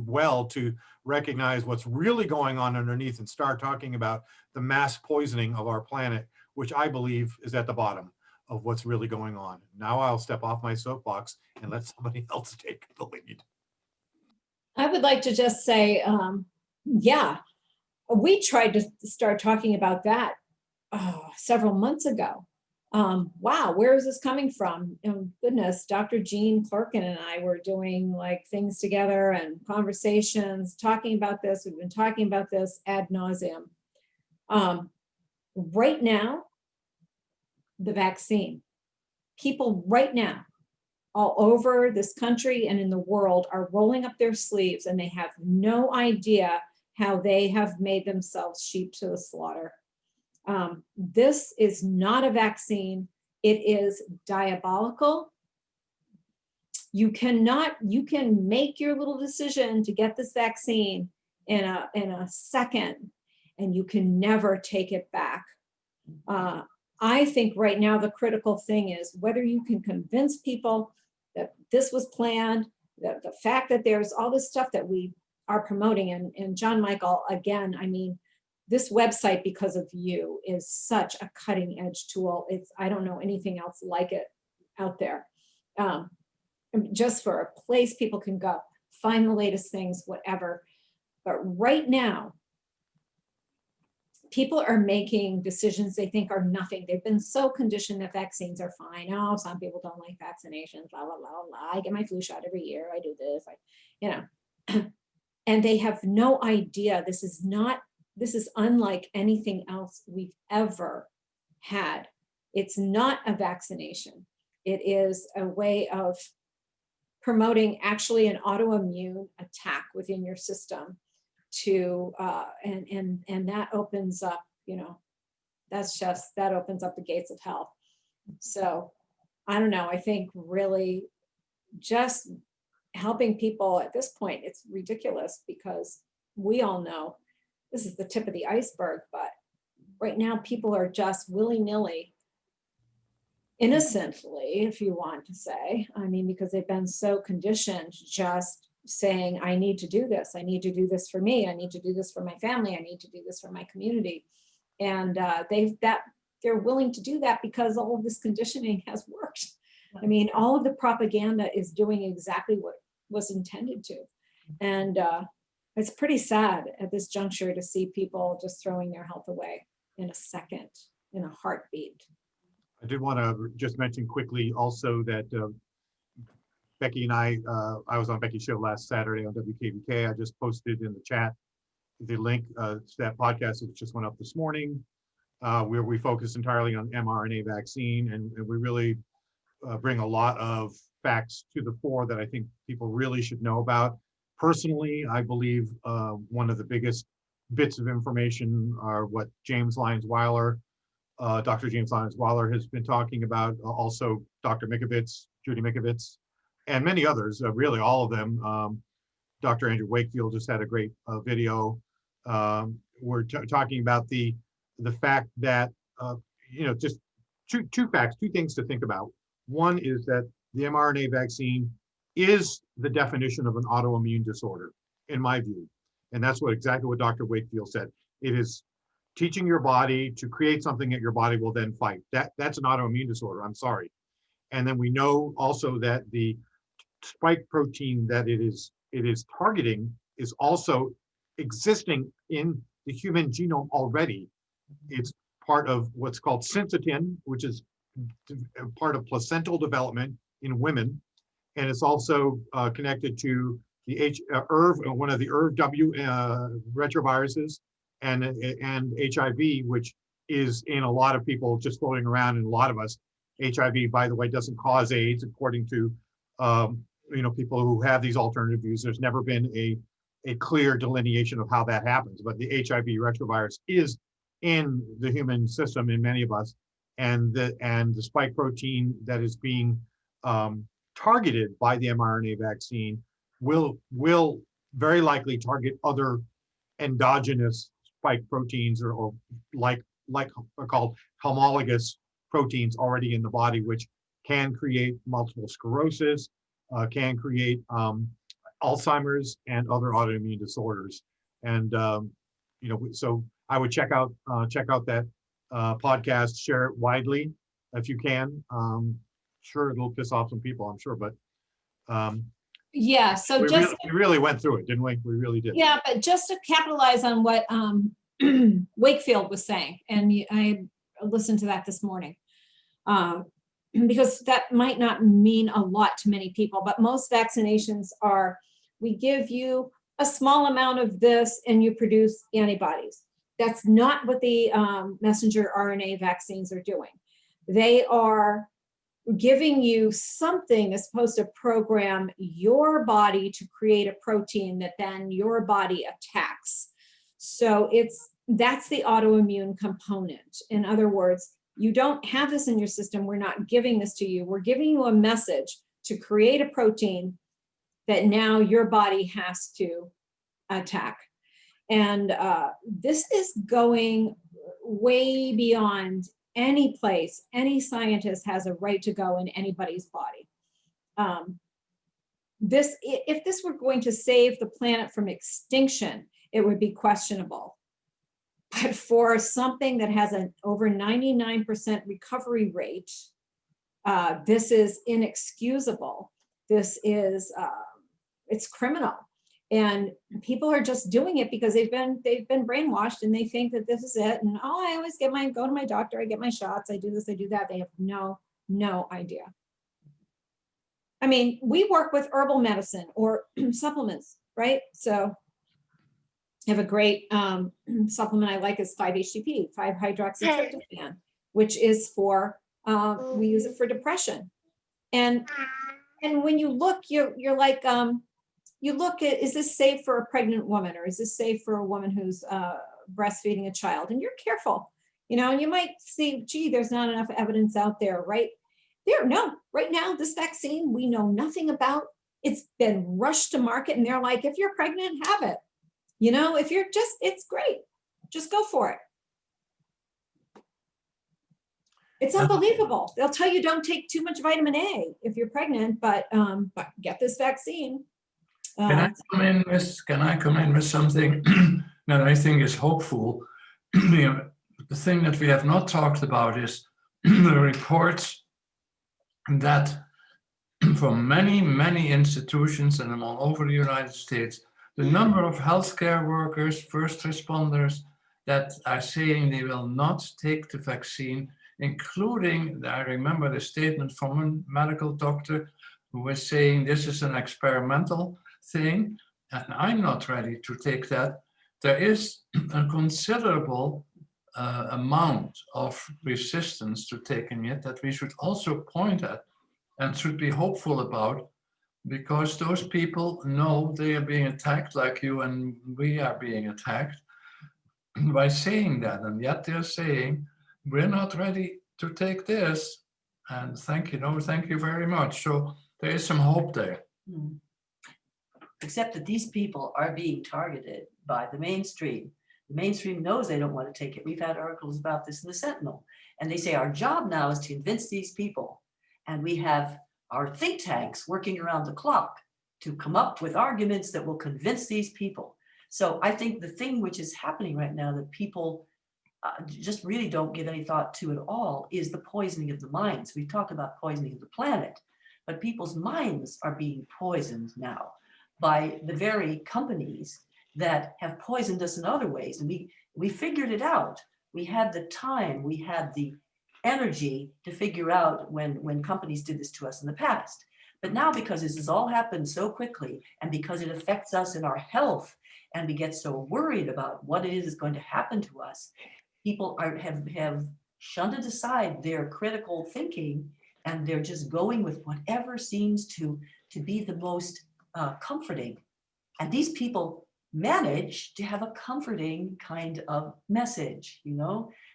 well to recognize what's really going on underneath and start talking about the mass poisoning of our planet, which I believe is at the bottom of what's really going on. Now I'll step off my soapbox and let somebody else take the lead.
I would like to just say, yeah, we tried to start talking about that several months ago. Wow, where is this coming from? Oh, goodness, Dr. Jean Clerkin and I were doing like things together and conversations, talking about this. We've been talking about this ad nauseum. Right now, the vaccine, people right now, all over this country and in the world are rolling up their sleeves and they have no idea how they have made themselves sheep to the slaughter. This is not a vaccine. It is diabolical. You can make your little decision to get this vaccine in a second, and you can never take it back. I think right now the critical thing is whether you can convince people that this was planned, that the fact that there's all this stuff that we are promoting, and John Michael, again, I mean, this website, because of you, is such a cutting edge tool. I don't know anything else like it out there. Just for a place people can go, find the latest things, whatever. But right now, people are making decisions they think are nothing. They've been so conditioned that vaccines are fine. Oh, some people don't like vaccinations, blah, blah, blah, blah. I get my flu shot every year. I do this, and they have no idea. This is unlike anything else we've ever had. It's not a vaccination. It is a way of promoting actually an autoimmune attack within your system to, and that opens up, you know, that opens up the gates of hell. So I don't know, I think really just helping people at this point, it's ridiculous because we all know this is the tip of the iceberg, but right now people are just willy-nilly, innocently, if you want to say, I mean, because they've been so conditioned just saying, I need to do this. I need to do this for me. I need to do this for my family. I need to do this for my community. And they're willing to do that because all of this conditioning has worked. I mean, all of the propaganda is doing exactly what was intended to. And it's pretty sad at this juncture to see people just throwing their health away in a second, in a heartbeat.
I did want to just mention quickly also that Becky and I was on Becky's show last Saturday on WKBK. I just posted in the chat the link to that podcast that just went up this morning, where we focus entirely on mRNA vaccine, and we really bring a lot of facts to the fore that I think people really should know about. Personally, I believe one of the biggest bits of information are what James Lyons-Weiler, Dr. James Lyons-Weiler has been talking about, also Dr. Mikovits, Judy Mikovits, and many others, really all of them. Dr. Andrew Wakefield just had a great video. We're talking about the fact that, you know, just two facts, two things to think about. One is that the mRNA vaccine is the definition of an autoimmune disorder, in my view. And that's exactly what Dr. Wakefield said. It is teaching your body to create something that your body will then fight. That's an autoimmune disorder, I'm sorry. And then we know also that the spike protein that it is targeting is also existing in the human genome already. It's part of what's called syncytin, which is part of placental development in women. And it's also connected to the ERV, one of the ERV-W retroviruses, and HIV, which is in a lot of people just floating around in a lot of us. HIV, by the way, doesn't cause AIDS, according to you know, people who have these alternative views. There's never been a clear delineation of how that happens, but the HIV retrovirus is in the human system in many of us, and the spike protein that is being targeted by the mRNA vaccine will very likely target other endogenous spike proteins or like are called homologous proteins already in the body, which can create multiple sclerosis, can create Alzheimer's and other autoimmune disorders. And you know, so I would check out that podcast, share it widely if you can. Sure, it'll piss off some people, I'm sure, but
Yeah, so
we really went through it, didn't we? We really did.
Yeah, but just to capitalize on what Wakefield was saying, and I listened to that this morning, because that might not mean a lot to many people, but most vaccinations are, we give you a small amount of this and you produce antibodies. That's not what the messenger RNA vaccines are doing. They are giving you something that's supposed to program your body to create a protein that then your body attacks. So that's the autoimmune component. In other words, you don't have this in your system. We're not giving this to you. We're giving you a message to create a protein that now your body has to attack. And this is going way beyond any place any scientist has a right to go in anybody's body. If this were going to save the planet from extinction, it would be questionable. But for something that has an over 99% recovery rate, this is inexcusable. This is, it's criminal. And people are just doing it because they've been brainwashed and they think that this is it. And oh, I always go to my doctor, I get my shots, I do this, I do that. They have no idea. I mean, we work with herbal medicine or supplements, right? So I have a great supplement I like is 5-HTP, 5-hydroxytryptophan, which is for, we use it for depression. And And when you look, you're like, you look at, is this safe for a pregnant woman, or is this safe for a woman who's breastfeeding a child? And you're careful, and you might see, gee, there's not enough evidence out there, right? No, right now, this vaccine, we know nothing about. It's been rushed to market, and they're like, if you're pregnant, have it. If you're just, it's great. Just go for it. It's unbelievable. They'll tell you don't take too much vitamin A if you're pregnant, but get this vaccine.
Can I come in with something that I think is hopeful? The thing that we have not talked about is the reports that from many, many institutions and all over the United States, the number of healthcare workers, first responders that are saying they will not take the vaccine, including, I remember the statement from a medical doctor who was saying this is an experimental thing, and I'm not ready to take that. There is a considerable amount of resistance to taking it that we should also point at and should be hopeful about, because those people know they are being attacked like you and we are being attacked by saying that, and yet they're saying we're not ready to take this, and thank you very much. So there is some hope there.
Except that these people are being targeted by the mainstream. The mainstream knows they don't want to take it. We've had articles about this in the Sentinel, and they say our job now is to convince these people. And we have our think tanks working around the clock to come up with arguments that will convince these people. So I think the thing which is happening right now that people just really don't give any thought to at all is the poisoning of the minds. We talk about poisoning of the planet, but people's minds are being poisoned now by the very companies that have poisoned us in other ways. And we figured it out. We had the time, we had the energy to figure out when companies did this to us in the past. But now, because this has all happened so quickly, and because it affects us in our health, and we get so worried about what it is going to happen to us, people have shunted aside their critical thinking, and they're just going with whatever seems to be the most comforting. And these people manage to have a comforting kind of message,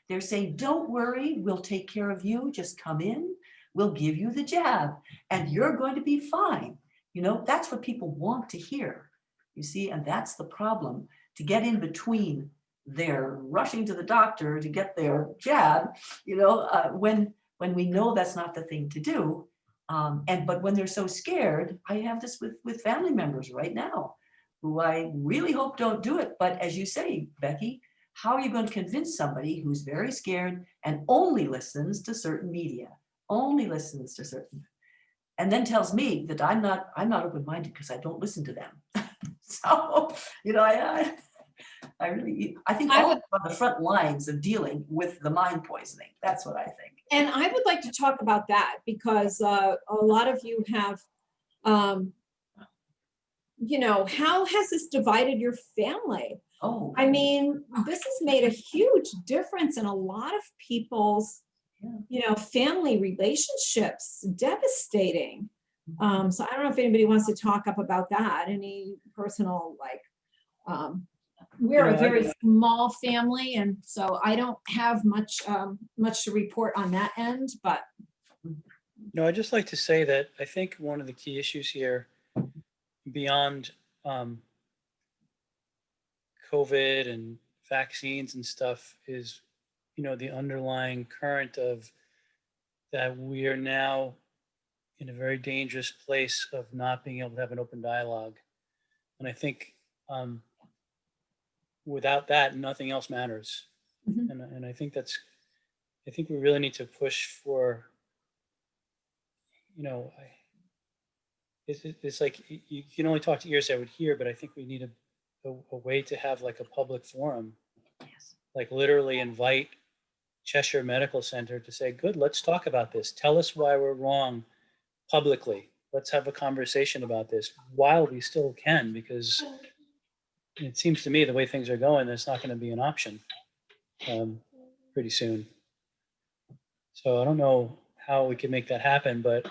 They're saying, don't worry, we'll take care of you. Just come in, we'll give you the jab, and you're going to be fine. That's what people want to hear, you see, and that's the problem. To get in between their rushing to the doctor to get their jab, when we know that's not the thing to do. But when they're so scared, I have this with family members right now, who I really hope don't do it. But as you say, Becky, how are you going to convince somebody who's very scared and only listens to certain media, and then tells me that I'm not open-minded because I don't listen to them. So, I think all on the front lines of dealing with the mind poisoning. That's what I think.
And I would like to talk about that because a lot of you have, how has this divided your family?
Oh,
I mean, this has made a huge difference in a lot of people's, family relationships. Devastating. So I don't know if anybody wants to talk up about that. Any personal, we're a very small family, and so I don't have much to report on that end, but.
No, I'd just like to say that I think one of the key issues here, beyond COVID and vaccines and stuff, is, the underlying current of that we are now in a very dangerous place of not being able to have an open dialogue. And I think without that, nothing else matters.
Mm-hmm.
And I think we really need to push for, it's like you can only talk to ears that would hear, but I think we need a way to have like a public forum, like literally invite Cheshire Medical Center to say, good, let's talk about this. Tell us why we're wrong publicly. Let's have a conversation about this while we still can, because it seems to me the way things are going, that's not going to be an option pretty soon. So I don't know how we can make that happen, but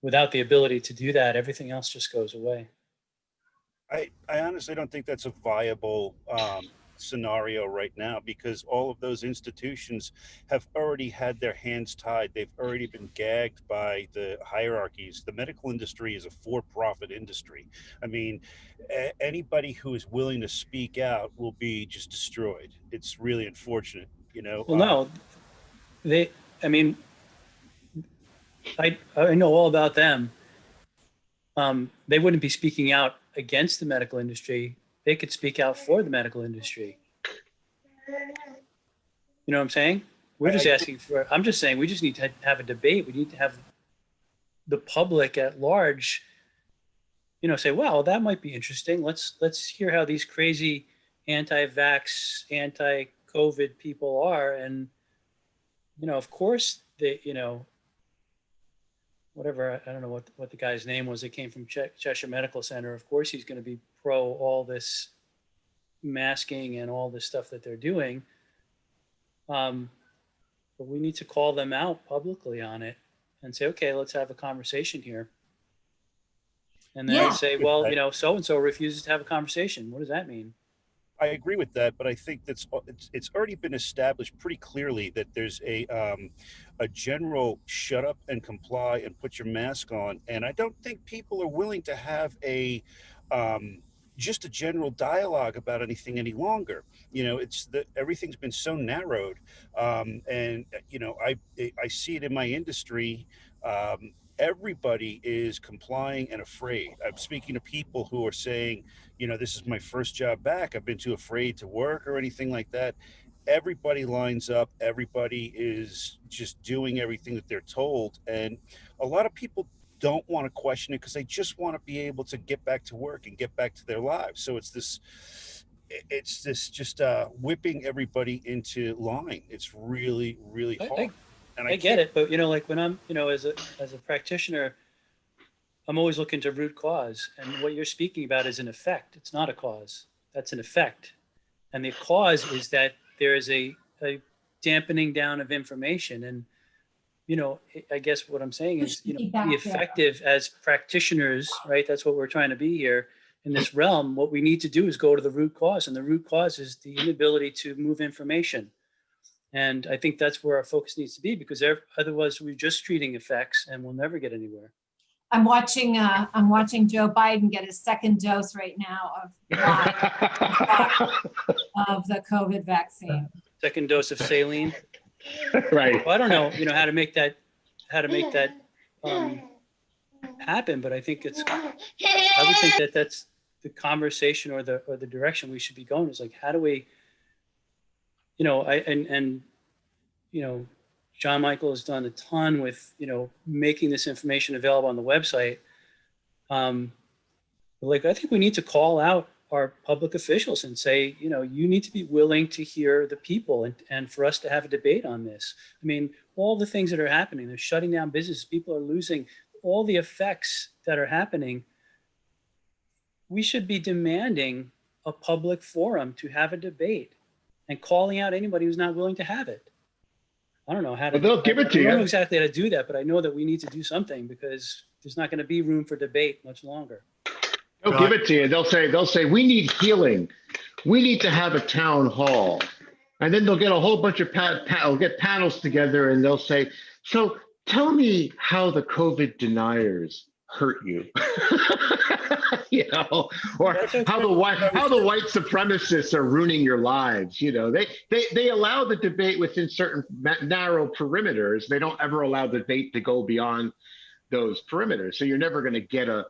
without the ability to do that, everything else just goes away.
I honestly don't think that's a viable scenario right now, because all of those institutions have already had their hands tied. They've already been gagged by the hierarchies. The medical industry is a for-profit industry. I mean, anybody who is willing to speak out will be just destroyed. It's really unfortunate, you know.
Well, no, I mean, I know all about them. They wouldn't be speaking out against the medical industry. They could speak out for the medical industry. You know what I'm saying? We're just asking for, I'm just saying, we just need to have a debate. We need to have the public at large, you know, say, well, that might be interesting. Let's hear how these crazy anti-vax, anti-COVID people are. And, you know, of course, they, you know, whatever, I don't know what the guy's name was that came from Cheshire Medical Center. Of course, he's going to be pro all this masking and all this stuff that they're doing. But we need to call them out publicly on it and say, okay, let's have a conversation here. And then
Yeah.
say, well, you know, so-and-so refuses to have a conversation. What does that mean?
I agree with that, but I think it's already been established pretty clearly that there's a general shut up and comply and put your mask on, and I don't think people are willing to have a just a general dialogue about anything any longer. You know, everything's been so narrowed, and you know, I see it in my industry. Everybody is complying and afraid. I'm speaking to people who are saying, you know, this is my first job back. I've been too afraid to work or anything like that. Everybody lines up. Everybody is just doing everything that they're told. And a lot of people don't want to question it because they just want to be able to get back to work and get back to their lives. So it's this just whipping everybody into line. It's really, really hard. And
I get it, but you know, like when I'm, you know, as a practitioner, I'm always looking to root cause, and what you're speaking about is an effect. It's not a cause. That's an effect, and the cause is that there is a dampening down of information. And you know, I guess what I'm saying is, you know, be effective as practitioners, right? That's what we're trying to be here in this realm. What we need to do is go to the root cause, and the root cause is the inability to move information. And I think that's where our focus needs to be, because otherwise we're just treating effects and we'll never get anywhere.
I'm watching Joe Biden get his second dose right now of the COVID vaccine.
Second dose of saline.
Right.
Well, I don't know, you know, how to make that happen, but I think I would think that that's the conversation or the direction we should be going, is like, how do we, you know, and you know, John Michael has done a ton with, you know, making this information available on the website. Like, I think we need to call out our public officials and say, you know, you need to be willing to hear the people and for us to have a debate on this. I mean, all the things that are happening, they're shutting down businesses, people are losing, all the effects that are happening. We should be demanding a public forum to have a debate and calling out anybody who's not willing to have it. I don't know how to.
Well, they'll give it to
I don't know
you.
exactly how to do that, but I know that we need to do something, because there's not going to be room for debate much longer.
They'll give it to you. They'll say, we need healing. We need to have a town hall. And then they'll get a whole bunch of get panels together, and they'll say, so tell me how the COVID deniers hurt you. You know, or how the white supremacists are ruining your lives. You know, they allow the debate within certain narrow perimeters. They don't ever allow the debate to go beyond those perimeters. So you're never going to get a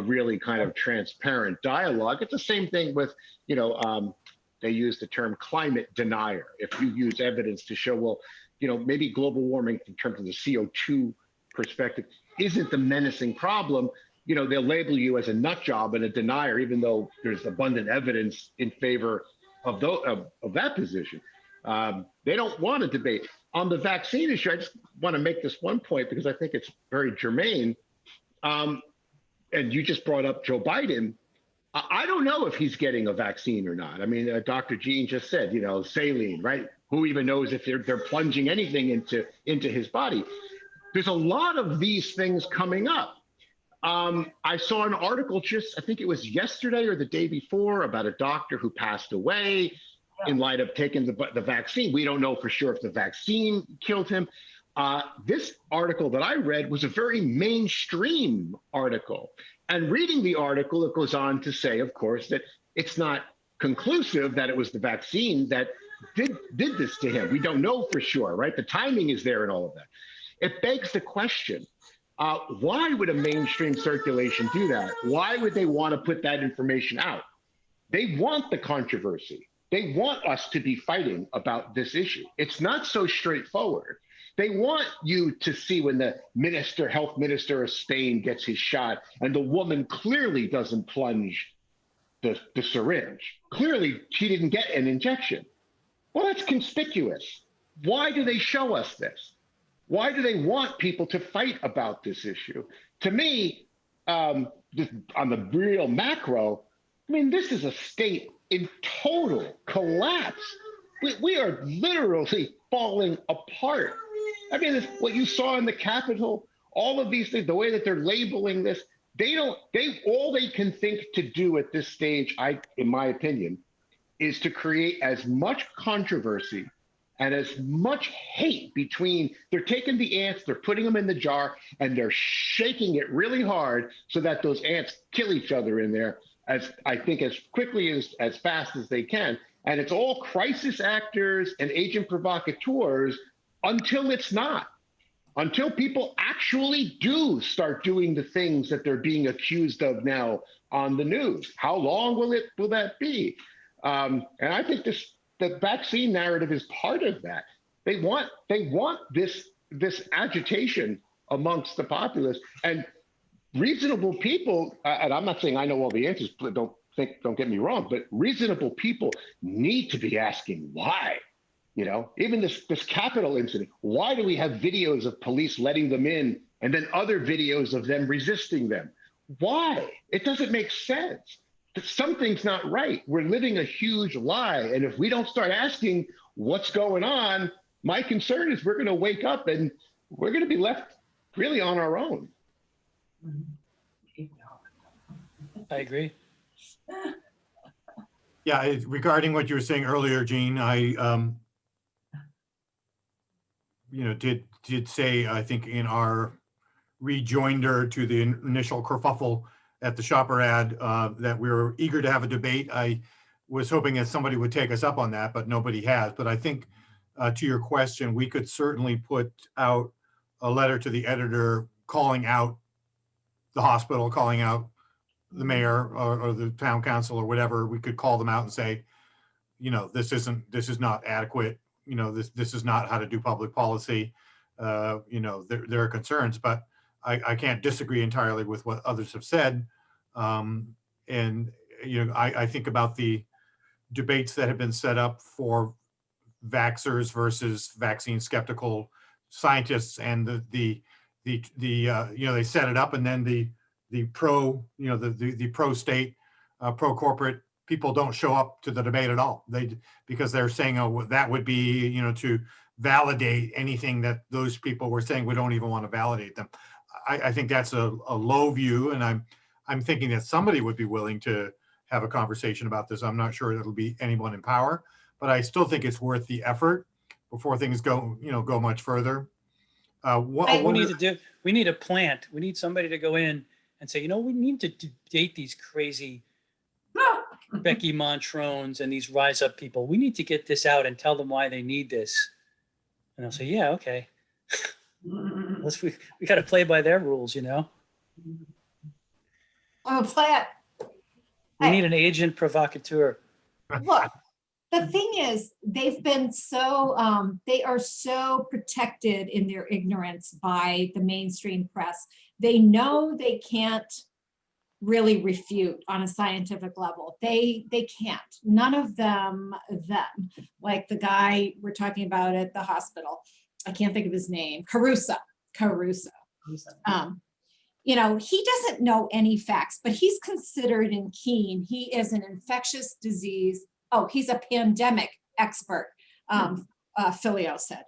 really kind of transparent dialogue. It's the same thing with, you know, they use the term climate denier. If you use evidence to show, well, you know, maybe global warming in terms of the CO2 perspective isn't the menacing problem, you know, they'll label you as a nut job and a denier, even though there's abundant evidence in favor of that position. They don't want to debate. On the vaccine issue, I just want to make this one point because I think it's very germane. And you just brought up Joe Biden. I don't know if he's getting a vaccine or not. I mean, Dr. Jean just said, you know, saline, right? Who even knows if they're plunging anything into his body? there's a lot of these things coming up. I saw an article just, I think it was yesterday or the day before, about a doctor who passed away in light of taking the vaccine. We don't know for sure if the vaccine killed him. This article that I read was a very mainstream article. And reading the article, it goes on to say, of course, that it's not conclusive that it was the vaccine that did this to him. We don't know for sure, right? The timing is there and all of that. It begs the question, why would a mainstream circulation do that? Why would they want to put that information out? They want the controversy. They want us to be fighting about this issue. It's not so straightforward. They want you to see when the health minister of Spain gets his shot and the woman clearly doesn't plunge the syringe. Clearly, she didn't get an injection. Well, that's conspicuous. Why do they show us this? Why do they want people to fight about this issue? To me, just on the real macro, I mean, this is a state in total collapse. We are literally falling apart. I mean, what you saw in the Capitol, all of these things, the way that they're labeling this, all they can think to do at this stage, in my opinion, is to create as much controversy and as much hate between, they're taking the ants, they're putting them in the jar, and they're shaking it really hard so that those ants kill each other in there, as I think as quickly as fast as they can. And it's all crisis actors and agent provocateurs until it's not. Until people actually do start doing the things that they're being accused of now on the news. How long will that be? And I think the vaccine narrative is part of that. They want this agitation amongst the populace, and reasonable people. And I'm not saying I know all the answers. Don't get me wrong, but reasonable people need to be asking why. You know, even this Capitol incident. Why do we have videos of police letting them in and then other videos of them resisting them? Why? It doesn't make sense. Something's not right. We're living a huge lie. And if we don't start asking what's going on, my concern is we're going to wake up and we're going to be left really on our own.
I agree.
Yeah, regarding what you were saying earlier, Gene, I did say, I think in our rejoinder to the initial kerfuffle at the shopper ad, that we were eager to have a debate. I was hoping that somebody would take us up on that, but nobody has. But I think to your question, we could certainly put out a letter to the editor calling out the hospital, calling out the mayor or the town council or whatever. We could call them out and say, you know, this is not adequate. You know, this is not how to do public policy. You know, there are concerns, but I can't disagree entirely with what others have said. And, you know, I think about the debates that have been set up for vaxxers versus vaccine skeptical scientists, and the you know, they set it up, and then the pro, you know, the pro state, pro corporate people don't show up to the debate at all. Because they're saying, oh, that would be, you know, to validate anything that those people were saying. We don't even want to validate them. I think that's a low view, and I'm thinking that somebody would be willing to have a conversation about this. I'm not sure it'll be anyone in power, but I still think it's worth the effort before things go much further.
We need a plant. We need somebody to go in and say, you know, we need to date these crazy Becky Montrones and these Rise Up people. We need to get this out and tell them why they need this. And I'll say, yeah, okay. We got to play by their rules, you know.
I'm a plant.
We need an agent provocateur.
Look, the thing is, they've been so, they are so protected in their ignorance by the mainstream press. They know they can't really refute on a scientific level. They can't. None of them, like the guy we're talking about at the hospital. I can't think of his name. Caruso. You know, he doesn't know any facts, but he's considered in Keene. He is an infectious disease. Oh, he's a pandemic expert. Filio said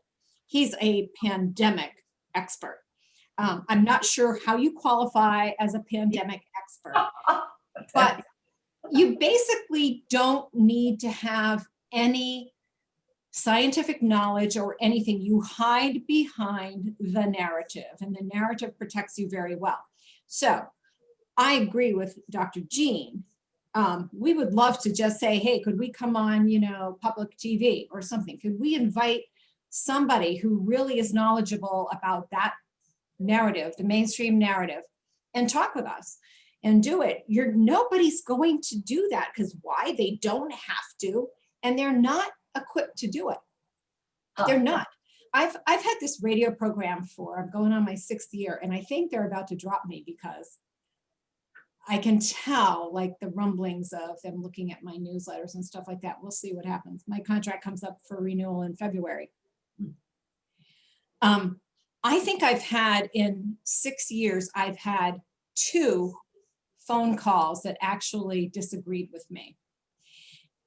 he's a pandemic expert. I'm not sure how you qualify as a pandemic expert, but you basically don't need to have any scientific knowledge or anything. You hide behind the narrative, and the narrative protects you very well. So I agree with Dr. Jean. We would love to just say, hey, could we come on, public TV or something? Could we invite somebody who really is knowledgeable about that narrative, the mainstream narrative, and talk with us and do it? Nobody's going to do that, because why? They don't have to, and they're not equipped to do it. They're not. I've had this radio program I'm going on my 6th year, and I think they're about to drop me because I can tell, like, the rumblings of them looking at my newsletters and stuff like that. We'll see what happens. My contract comes up for renewal in February. I think I've had, in 6 years, I've had 2 phone calls that actually disagreed with me.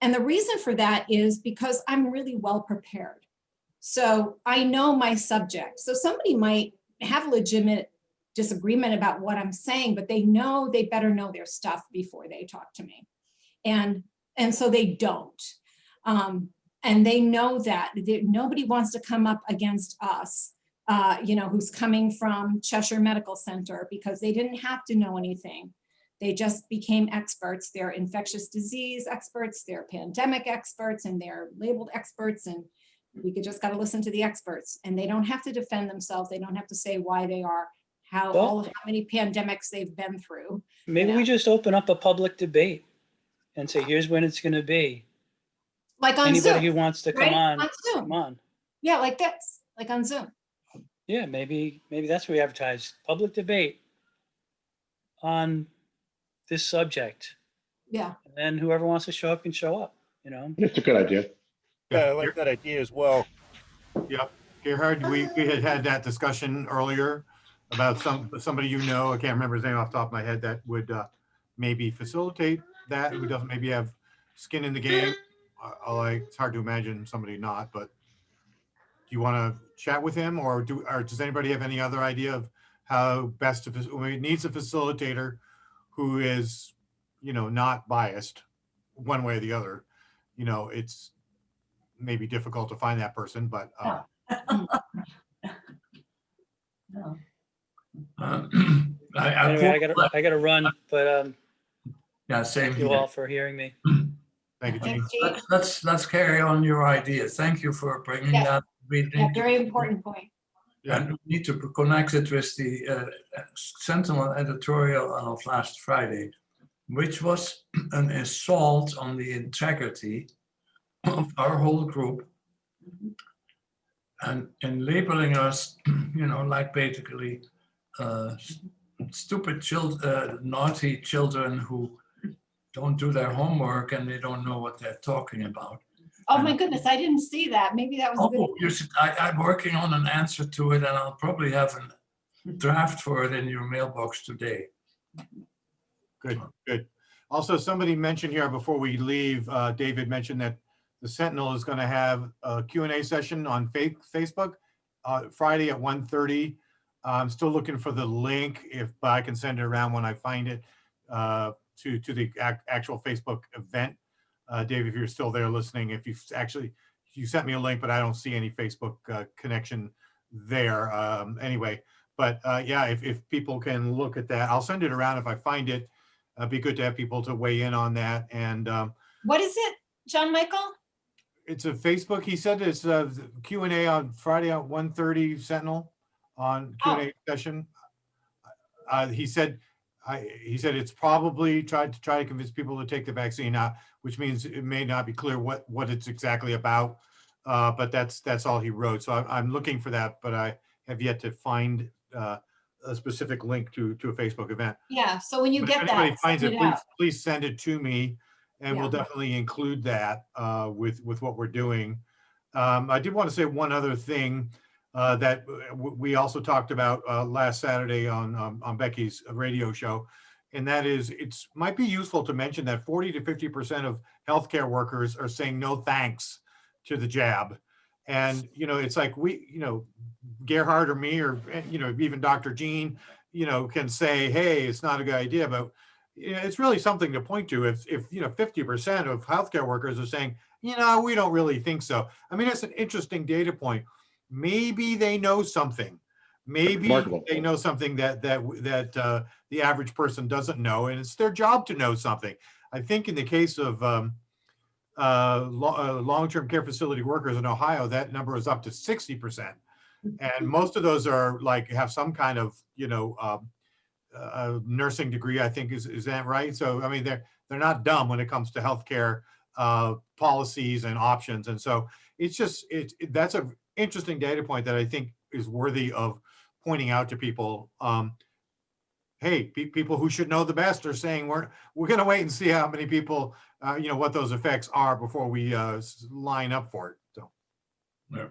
And the reason for that is because I'm really well prepared. So I know my subject. So somebody might have a legitimate disagreement about what I'm saying, but they better know their stuff before they talk to me. And so they don't. And they know that nobody wants to come up against us, who's coming from Cheshire Medical Center, because they didn't have to know anything. They just became experts. They're infectious disease experts, they're pandemic experts, and they're labeled experts. And we just got to listen to the experts, and they don't have to defend themselves. They don't have to say why they are, how many pandemics they've been through.
Maybe we just open up a public debate and say, here's when it's going to be.
Like on
Anybody
Zoom,
who wants to
right?
come on,
Zoom.
come on.
Yeah, like this, like on Zoom.
Yeah, maybe that's where we advertise public debate on this subject.
Yeah.
And then whoever wants to show up can show up,
It's a good idea.
Yeah, I like that idea as well.
Yeah, Gerhard, we had that discussion earlier about somebody I can't remember his name off the top of my head, that would maybe facilitate that, who doesn't maybe have skin in the game. It's hard to imagine somebody not, but do you want to chat with him, or does anybody have any other idea of how best to, it needs a facilitator who is, not biased one way or the other. It's maybe difficult to find that person, but
No.
Anyway, I got to run, but
Yeah, same
thank you
here.
all for hearing me.
thank you, Gene.
Let's carry on your idea. Thank you for bringing
Yes.
that. We
Yeah,
need
very important point.
and we need to connect it with the Sentinel editorial of last Friday, which was an assault on the integrity of our whole group, and in labeling us, like basically stupid children, naughty children who don't do their homework and they don't know what they're talking about.
Oh my goodness, I didn't see that. Maybe that was a good.
You should, I'm working on an answer to it, and I'll probably have a draft for it in your mailbox today.
Good. Also, somebody mentioned here before we leave, David mentioned that the Sentinel is going to have a Q&A session on Facebook Friday at 1:30. I'm still looking for the link, but I can send it around when I find it to the actual Facebook event. Dave, if you're still there listening, if you sent me a link, but I don't see any Facebook connection there. Anyway, but yeah, if people can look at that, I'll send it around if I find it. It'd be good to have people to weigh in on that. And
What is it, John Michael?
it's a Facebook. He said it's a Q&A on Friday at 1:30 Sentinel on Q&A session. He said it's probably try to convince people to take the vaccine now, which means it may not be clear what it's exactly about. But that's all he wrote. So I'm looking for that, but I have yet to find a specific link to a Facebook event.
Yeah, so when you
But
get
if anybody
that,
finds
send
it,
it out.
please send it to me, and we'll
Yeah.
definitely include that with what we're doing. I did want to say one other thing that we also talked about last Saturday on Becky's radio show, and that is might be useful to mention that 40 to 50% of healthcare workers are saying no thanks to the jab. And, you know, it's like we, you know, Gerhard or me, or, you know, even Dr. Jean, you know, can say, hey, it's not a good idea, but you know, it's really something to point to if, you know, 50% of healthcare workers are saying, you know, we don't really think so. I mean, it's an interesting data point. Maybe they know something. Maybe
Remarkable.
they know something that the average person doesn't know, and it's their job to know something. I think in the case of long-term care facility workers in Ohio, that number is up to 60%. And most of those are like, have some kind of, you know, nursing degree, I think is that right? So, I mean, they're not dumb when it comes to healthcare policies and options. And so it's just, that's an interesting data point that I think is worthy of pointing out to people. Hey, people who should know the best are saying we're going to wait and see how many people, you know, what those effects are before we line up for it. So,
Yeah.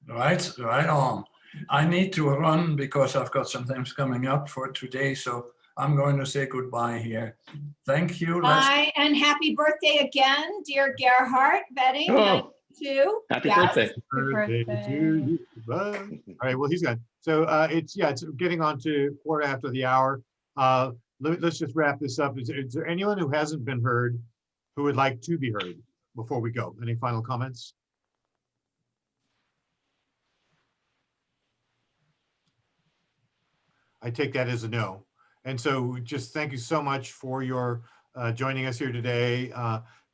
Right on. I need to run because I've got some things coming up for today, so I'm going to say goodbye here. Thank you.
Bye, and happy birthday again, dear Gerhard, Betty.
Oh,
92.
happy
Yes.
birthday.
birthday
birthday.
to you. Bye. All right, well, he's gone. So it's getting on to quarter after the hour. Let's just wrap this up. Is there anyone who hasn't been heard who would like to be heard before we go? Any final comments? I take that as a no. And so just thank you so much for your joining us here today.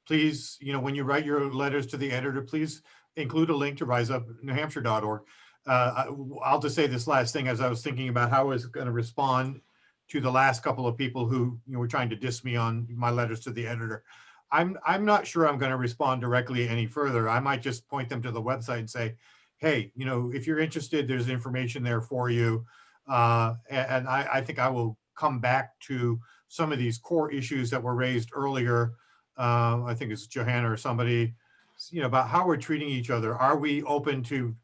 Please, you know, when you write your letters to the editor, please include a link to riseupnewhampshire.org. I'll just say this last thing as I was thinking about how I was going to respond to the last couple of people who, you know, were trying to diss me on my letters to the editor. I'm not sure I'm going to respond directly any further. I might just point them to the website and say, hey, you know, if you're interested, there's information there for you. And I think I will come back to some of these core issues that were raised earlier. I think it's Johanna or somebody, you know, about how we're treating each other. Are we open to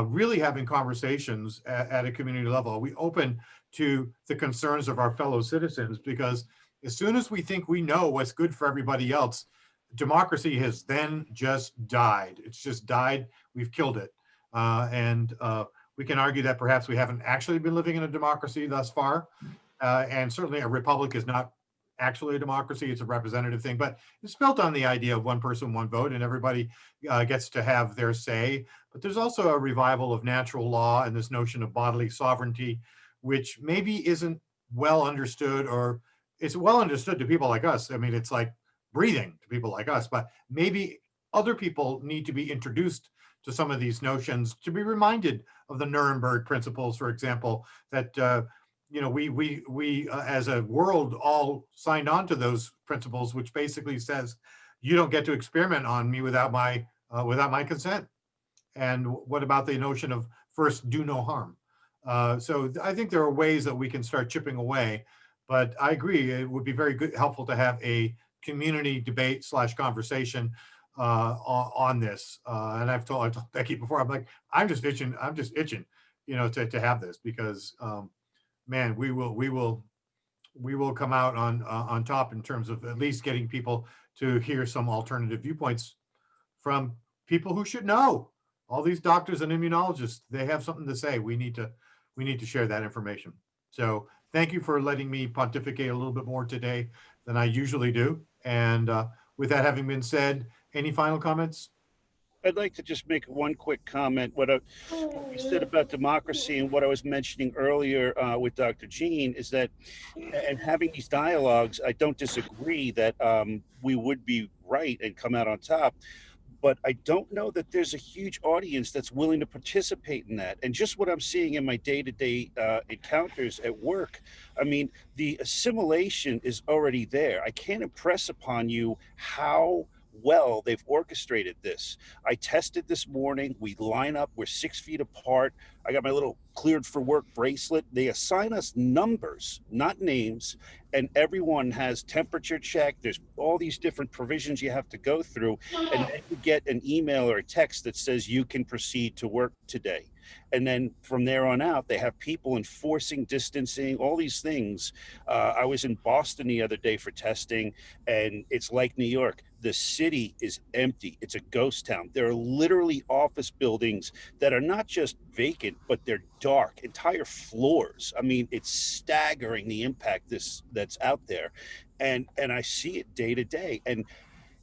really having conversations at a community level? Are we open to the concerns of our fellow citizens? Because as soon as we think we know what's good for everybody else, democracy has then just died. It's just died. We've killed it. We can argue that perhaps we haven't actually been living in a democracy thus far. And certainly a republic is not actually a democracy. It's a representative thing, but it's built on the idea of one person, one vote, and everybody gets to have their say. But there's also a revival of natural law and this notion of bodily sovereignty, which maybe isn't well understood, or it's well understood to people like us. I mean, it's like breathing to people like us, but maybe other people need to be introduced to some of these notions, to be reminded of the Nuremberg principles, for example, that you know, we as a world all signed on to those principles, which basically says you don't get to experiment on me without my consent. And what about the notion of first do no harm? So I think there are ways that we can start chipping away, but I agree it would be very good, helpful to have a community debate / conversation on this. And I told Becky before, I'm like, I'm just itching, you know, to have this, because man, we will come out on top in terms of at least getting people to hear some alternative viewpoints from people who should know. All these doctors and immunologists, they have something to say. We need to share that information. So thank you for letting me pontificate a little bit more today than I usually do. And with that having been said, any final comments?
I'd like to just make one quick comment. What you said about democracy and what I was mentioning earlier with Dr. Jean is that, and having these dialogues, I don't disagree that we would be right and come out on top. But I don't know that there's a huge audience that's willing to participate in that. And just what I'm seeing in my day-to-day encounters at work, I mean, the assimilation is already there. I can't impress upon you how well they've orchestrated this. I tested this morning. We line up. We're 6 feet apart. I got my little cleared for work bracelet. They assign us numbers, not names. And everyone has temperature check. There's all these different provisions you have to go through. And then you get an email or a text that says you can proceed to work today. And then from there on out, they have people enforcing distancing, all these things. I was in Boston the other day for testing, and it's like New York. the city is empty. It's a ghost town. There are literally office buildings that are not just vacant, but they're dark, entire floors. I mean, it's staggering the impact that's out there. And I see it day to day. And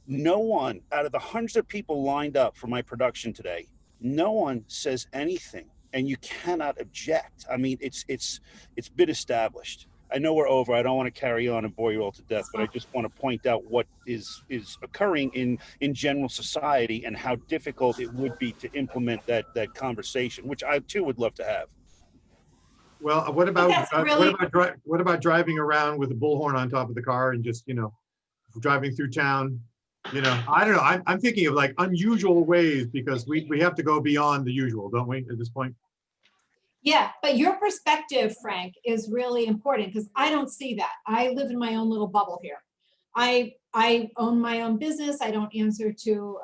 no one out of the hundreds of people lined up for my production today, no one says anything, and you cannot object. I mean, it's been established. I know we're over. I don't want to carry on and bore you all to death, but I just want to point out what is occurring in general society and how difficult it would be to implement that conversation, which I too would love to have.
Well, what about
that's really-
what about driving around with a bullhorn on top of the car and just, driving through town? I don't know. I'm thinking of like unusual ways, because we have to go beyond the usual, don't we, at this point?
Yeah, but your perspective, Frank, is really important because I don't see that. I live in my own little bubble here. I own my own business. I don't answer to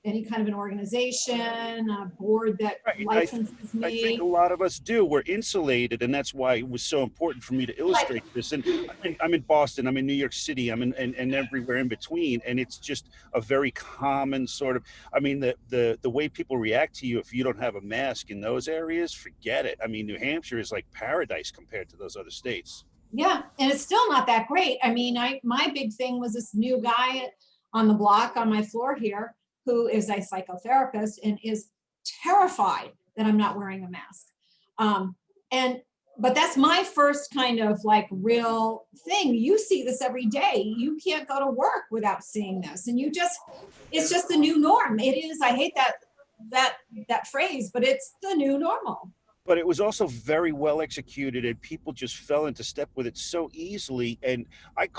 any kind of an organization, a board that licenses me.
I think a lot of us do. We're insulated, and that's why it was so important for me to illustrate this. And I'm in Boston, I'm in New York City, I'm in everywhere in between, and it's just a very common sort of. I mean, the way people react to you if you don't have a mask in those areas, forget it. I mean, New Hampshire is like paradise compared to those other states.
Yeah, and it's still not that great. I mean, my big thing was this new guy on the block on my floor here who is a psychotherapist and is terrified that I'm not wearing a mask. But that's my first kind of like real thing. You see this every day. You can't go to work without seeing this, and it's just the new norm. It is. I hate that phrase, but it's the new normal.
But it was also very well executed, and people just fell into step with it so easily. And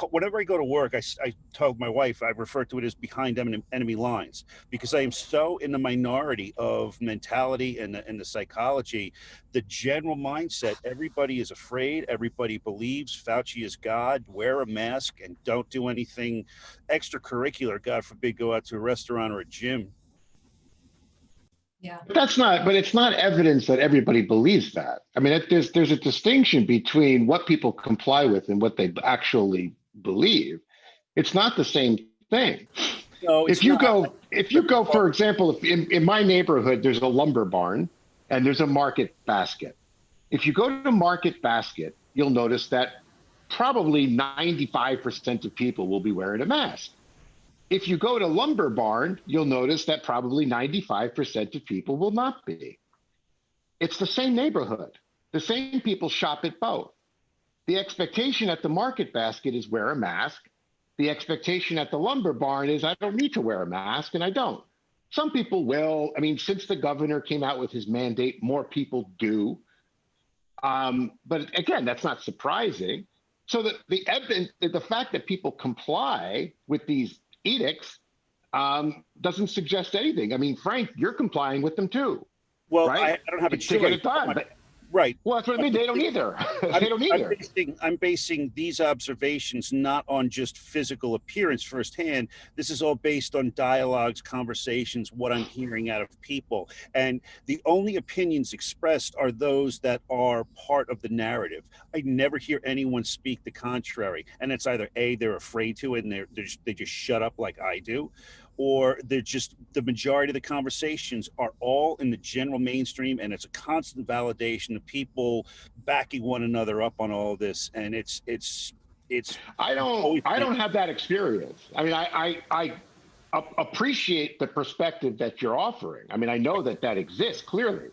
whenever I go to work, I told my wife, I refer to it as behind enemy lines, because I am so in the minority of mentality and the psychology, the general mindset. Everybody is afraid. Everybody believes Fauci is God. Wear a mask and don't do anything extracurricular. God forbid, go out to a restaurant or a gym.
Yeah.
But it's not evidence that everybody believes that. I mean, there's a distinction between what people comply with and what they actually believe. It's not the same thing.
No,
if you go, for example, if in my neighborhood, there's a lumber barn and there's a market basket. If you go to Market Basket, you'll notice that probably 95% of people will be wearing a mask. If you go to Lumber Barn, you'll notice that probably 95% of people will not be. It's the same neighborhood. The same people shop at both. The expectation at the Market Basket is wear a mask. The expectation at the Lumber Barn is I don't need to wear a mask, and I don't. Some people will. I mean, since the governor came out with his mandate, more people do. But again, that's not surprising. So the fact that people comply with these edicts doesn't suggest anything. I mean, Frank, you're complying with them too.
Well,
right?
I don't have a
to get it done. But,
right.
Well, that's what I mean. They don't either. They don't either.
I'm basing these observations not on just physical appearance firsthand. This is all based on dialogues, conversations, what I'm hearing out of people. And the only opinions expressed are those that are part of the narrative. I never hear anyone speak the contrary. And it's either A, they're afraid to, and they just shut up like I do, or they're just, the majority of the conversations are all in the general mainstream, and it's a constant validation of people backing one another up on all of this. And it's
I don't have that experience. I mean, I appreciate the perspective that you're offering. I mean, I know that exists clearly,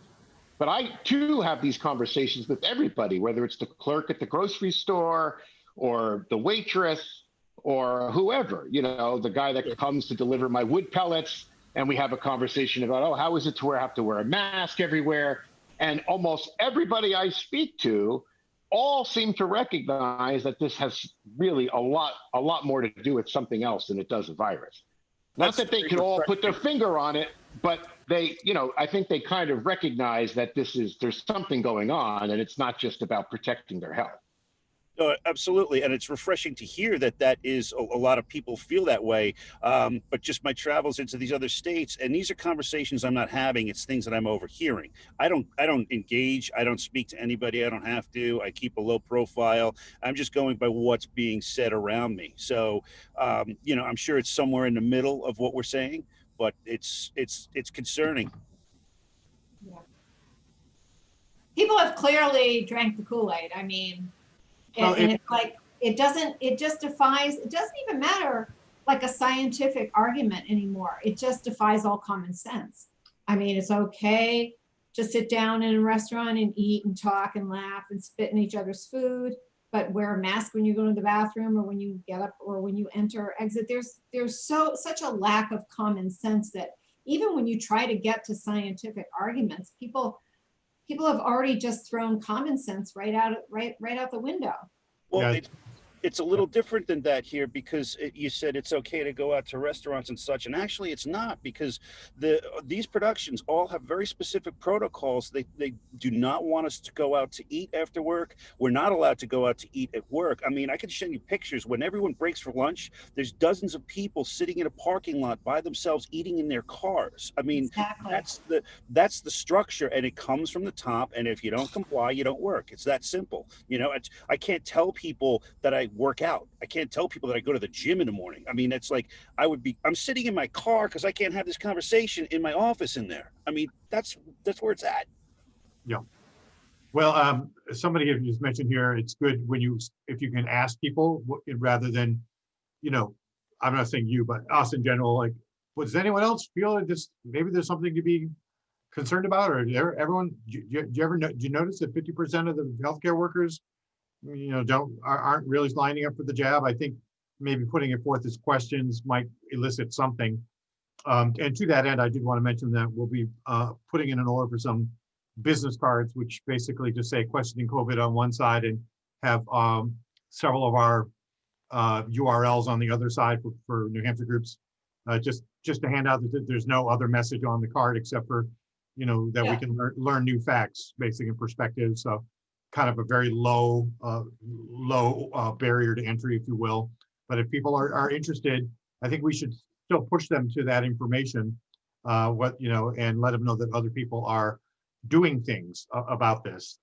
but I too have these conversations with everybody, whether it's the clerk at the grocery store or the waitress or whoever, the guy that comes to deliver my wood pellets, and we have a conversation about, oh, how is it to have to wear a mask everywhere? And almost everybody I speak to all seem to recognize that this has really a lot more to do with something else than it does a virus. Not that they can all put their finger on it, but they, I think they kind of recognize that there's something going on, and it's not just about protecting their health.
Absolutely, and it's refreshing to hear that that is a lot of people feel that way. But just my travels into these other states, and these are conversations I'm not having. It's things that I'm overhearing. I don't engage. I don't speak to anybody. I don't have to. I keep a low profile. I'm just going by what's being said around me. So, I'm sure it's somewhere in the middle of what we're saying, but it's concerning.
Yeah. People have clearly drank the Kool-Aid. I mean,
Well,
and it's like, it doesn't even matter like a scientific argument anymore. It just defies all common sense. I mean, it's okay to sit down in a restaurant and eat and talk and laugh and spit in each other's food, but wear a mask when you go to the bathroom or when you get up or when you enter or exit. There's such a lack of common sense that even when you try to get to scientific arguments, people have already just thrown common sense right out the window.
Well,
Yeah.
it's a little different than that here because you said it's okay to go out to restaurants and such, and actually it's not, because these productions all have very specific protocols. They do not want us to go out to eat after work. We're not allowed to go out to eat at work. I mean, I could show you pictures when everyone breaks for lunch. There's dozens of people sitting in a parking lot by themselves eating in their cars. I mean,
Exactly.
that's the structure, and it comes from the top. And if you don't comply, you don't work. It's that simple. I can't tell people that I work out. I can't tell people that I go to the gym in the morning. I mean, it's like I'm sitting in my car because I can't have this conversation in my office in there. I mean, that's where it's at.
Yeah. Well, somebody had just mentioned here, it's good if you can ask people rather than, I'm not saying you, but us in general, like, does anyone else feel that maybe there's something to be concerned about, or everyone, do you notice that 50% of the healthcare workers aren't really lining up for the jab? I think maybe putting it forth as questions might elicit something. And to that end, I did want to mention that we'll be putting in an order for some business cards, which basically just say questioning COVID on one side and have several of our URLs on the other side for New Hampshire groups, just to hand out that there's no other message on the card except for, that we can learn new facts, basic and perspective. So kind of a very low barrier to entry, if you will. But if people are interested, I think we should still push them to that information, and let them know that other people are doing things about this.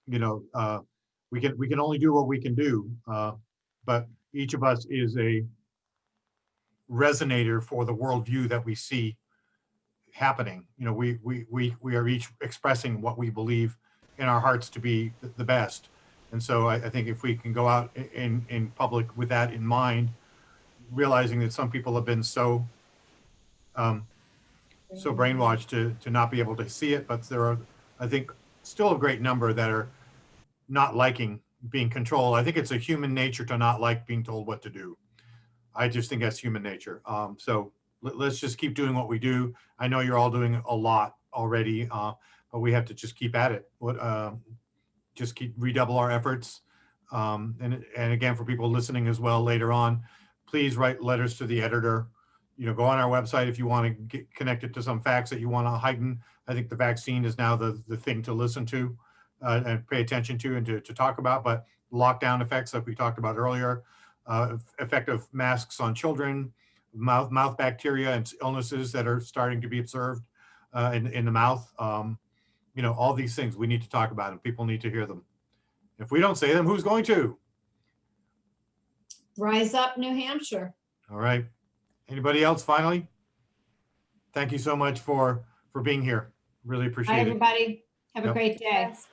We can only do what we can do, but each of us is a resonator for the worldview that we see happening. We are each expressing what we believe in our hearts to be the best. And so I think if we can go out in public with that in mind, realizing that some people have been so brainwashed to not be able to see it, but there are, I think, still a great number that are not liking being controlled. I think it's a human nature to not like being told what to do. I just think that's human nature. So let's just keep doing what we do. I know you're all doing a lot already, but we have to just keep at it. Just redouble our efforts. And again, for people listening as well later on, please write letters to the editor. Go on our website if you want to get connected to some facts that you want to heighten. I think the vaccine is now the thing to listen to and pay attention to and to talk about. But lockdown effects, like we talked about earlier, effect of masks on children, mouth bacteria and illnesses that are starting to be observed in the mouth. All these things we need to talk about, and people need to hear them. If we don't say them, who's going to?
Rise up, New Hampshire.
All right. Anybody else finally? Thank you so much for being here. Really appreciate
Hi,
it.
everybody. Have a
Yep.
great day.
Yes.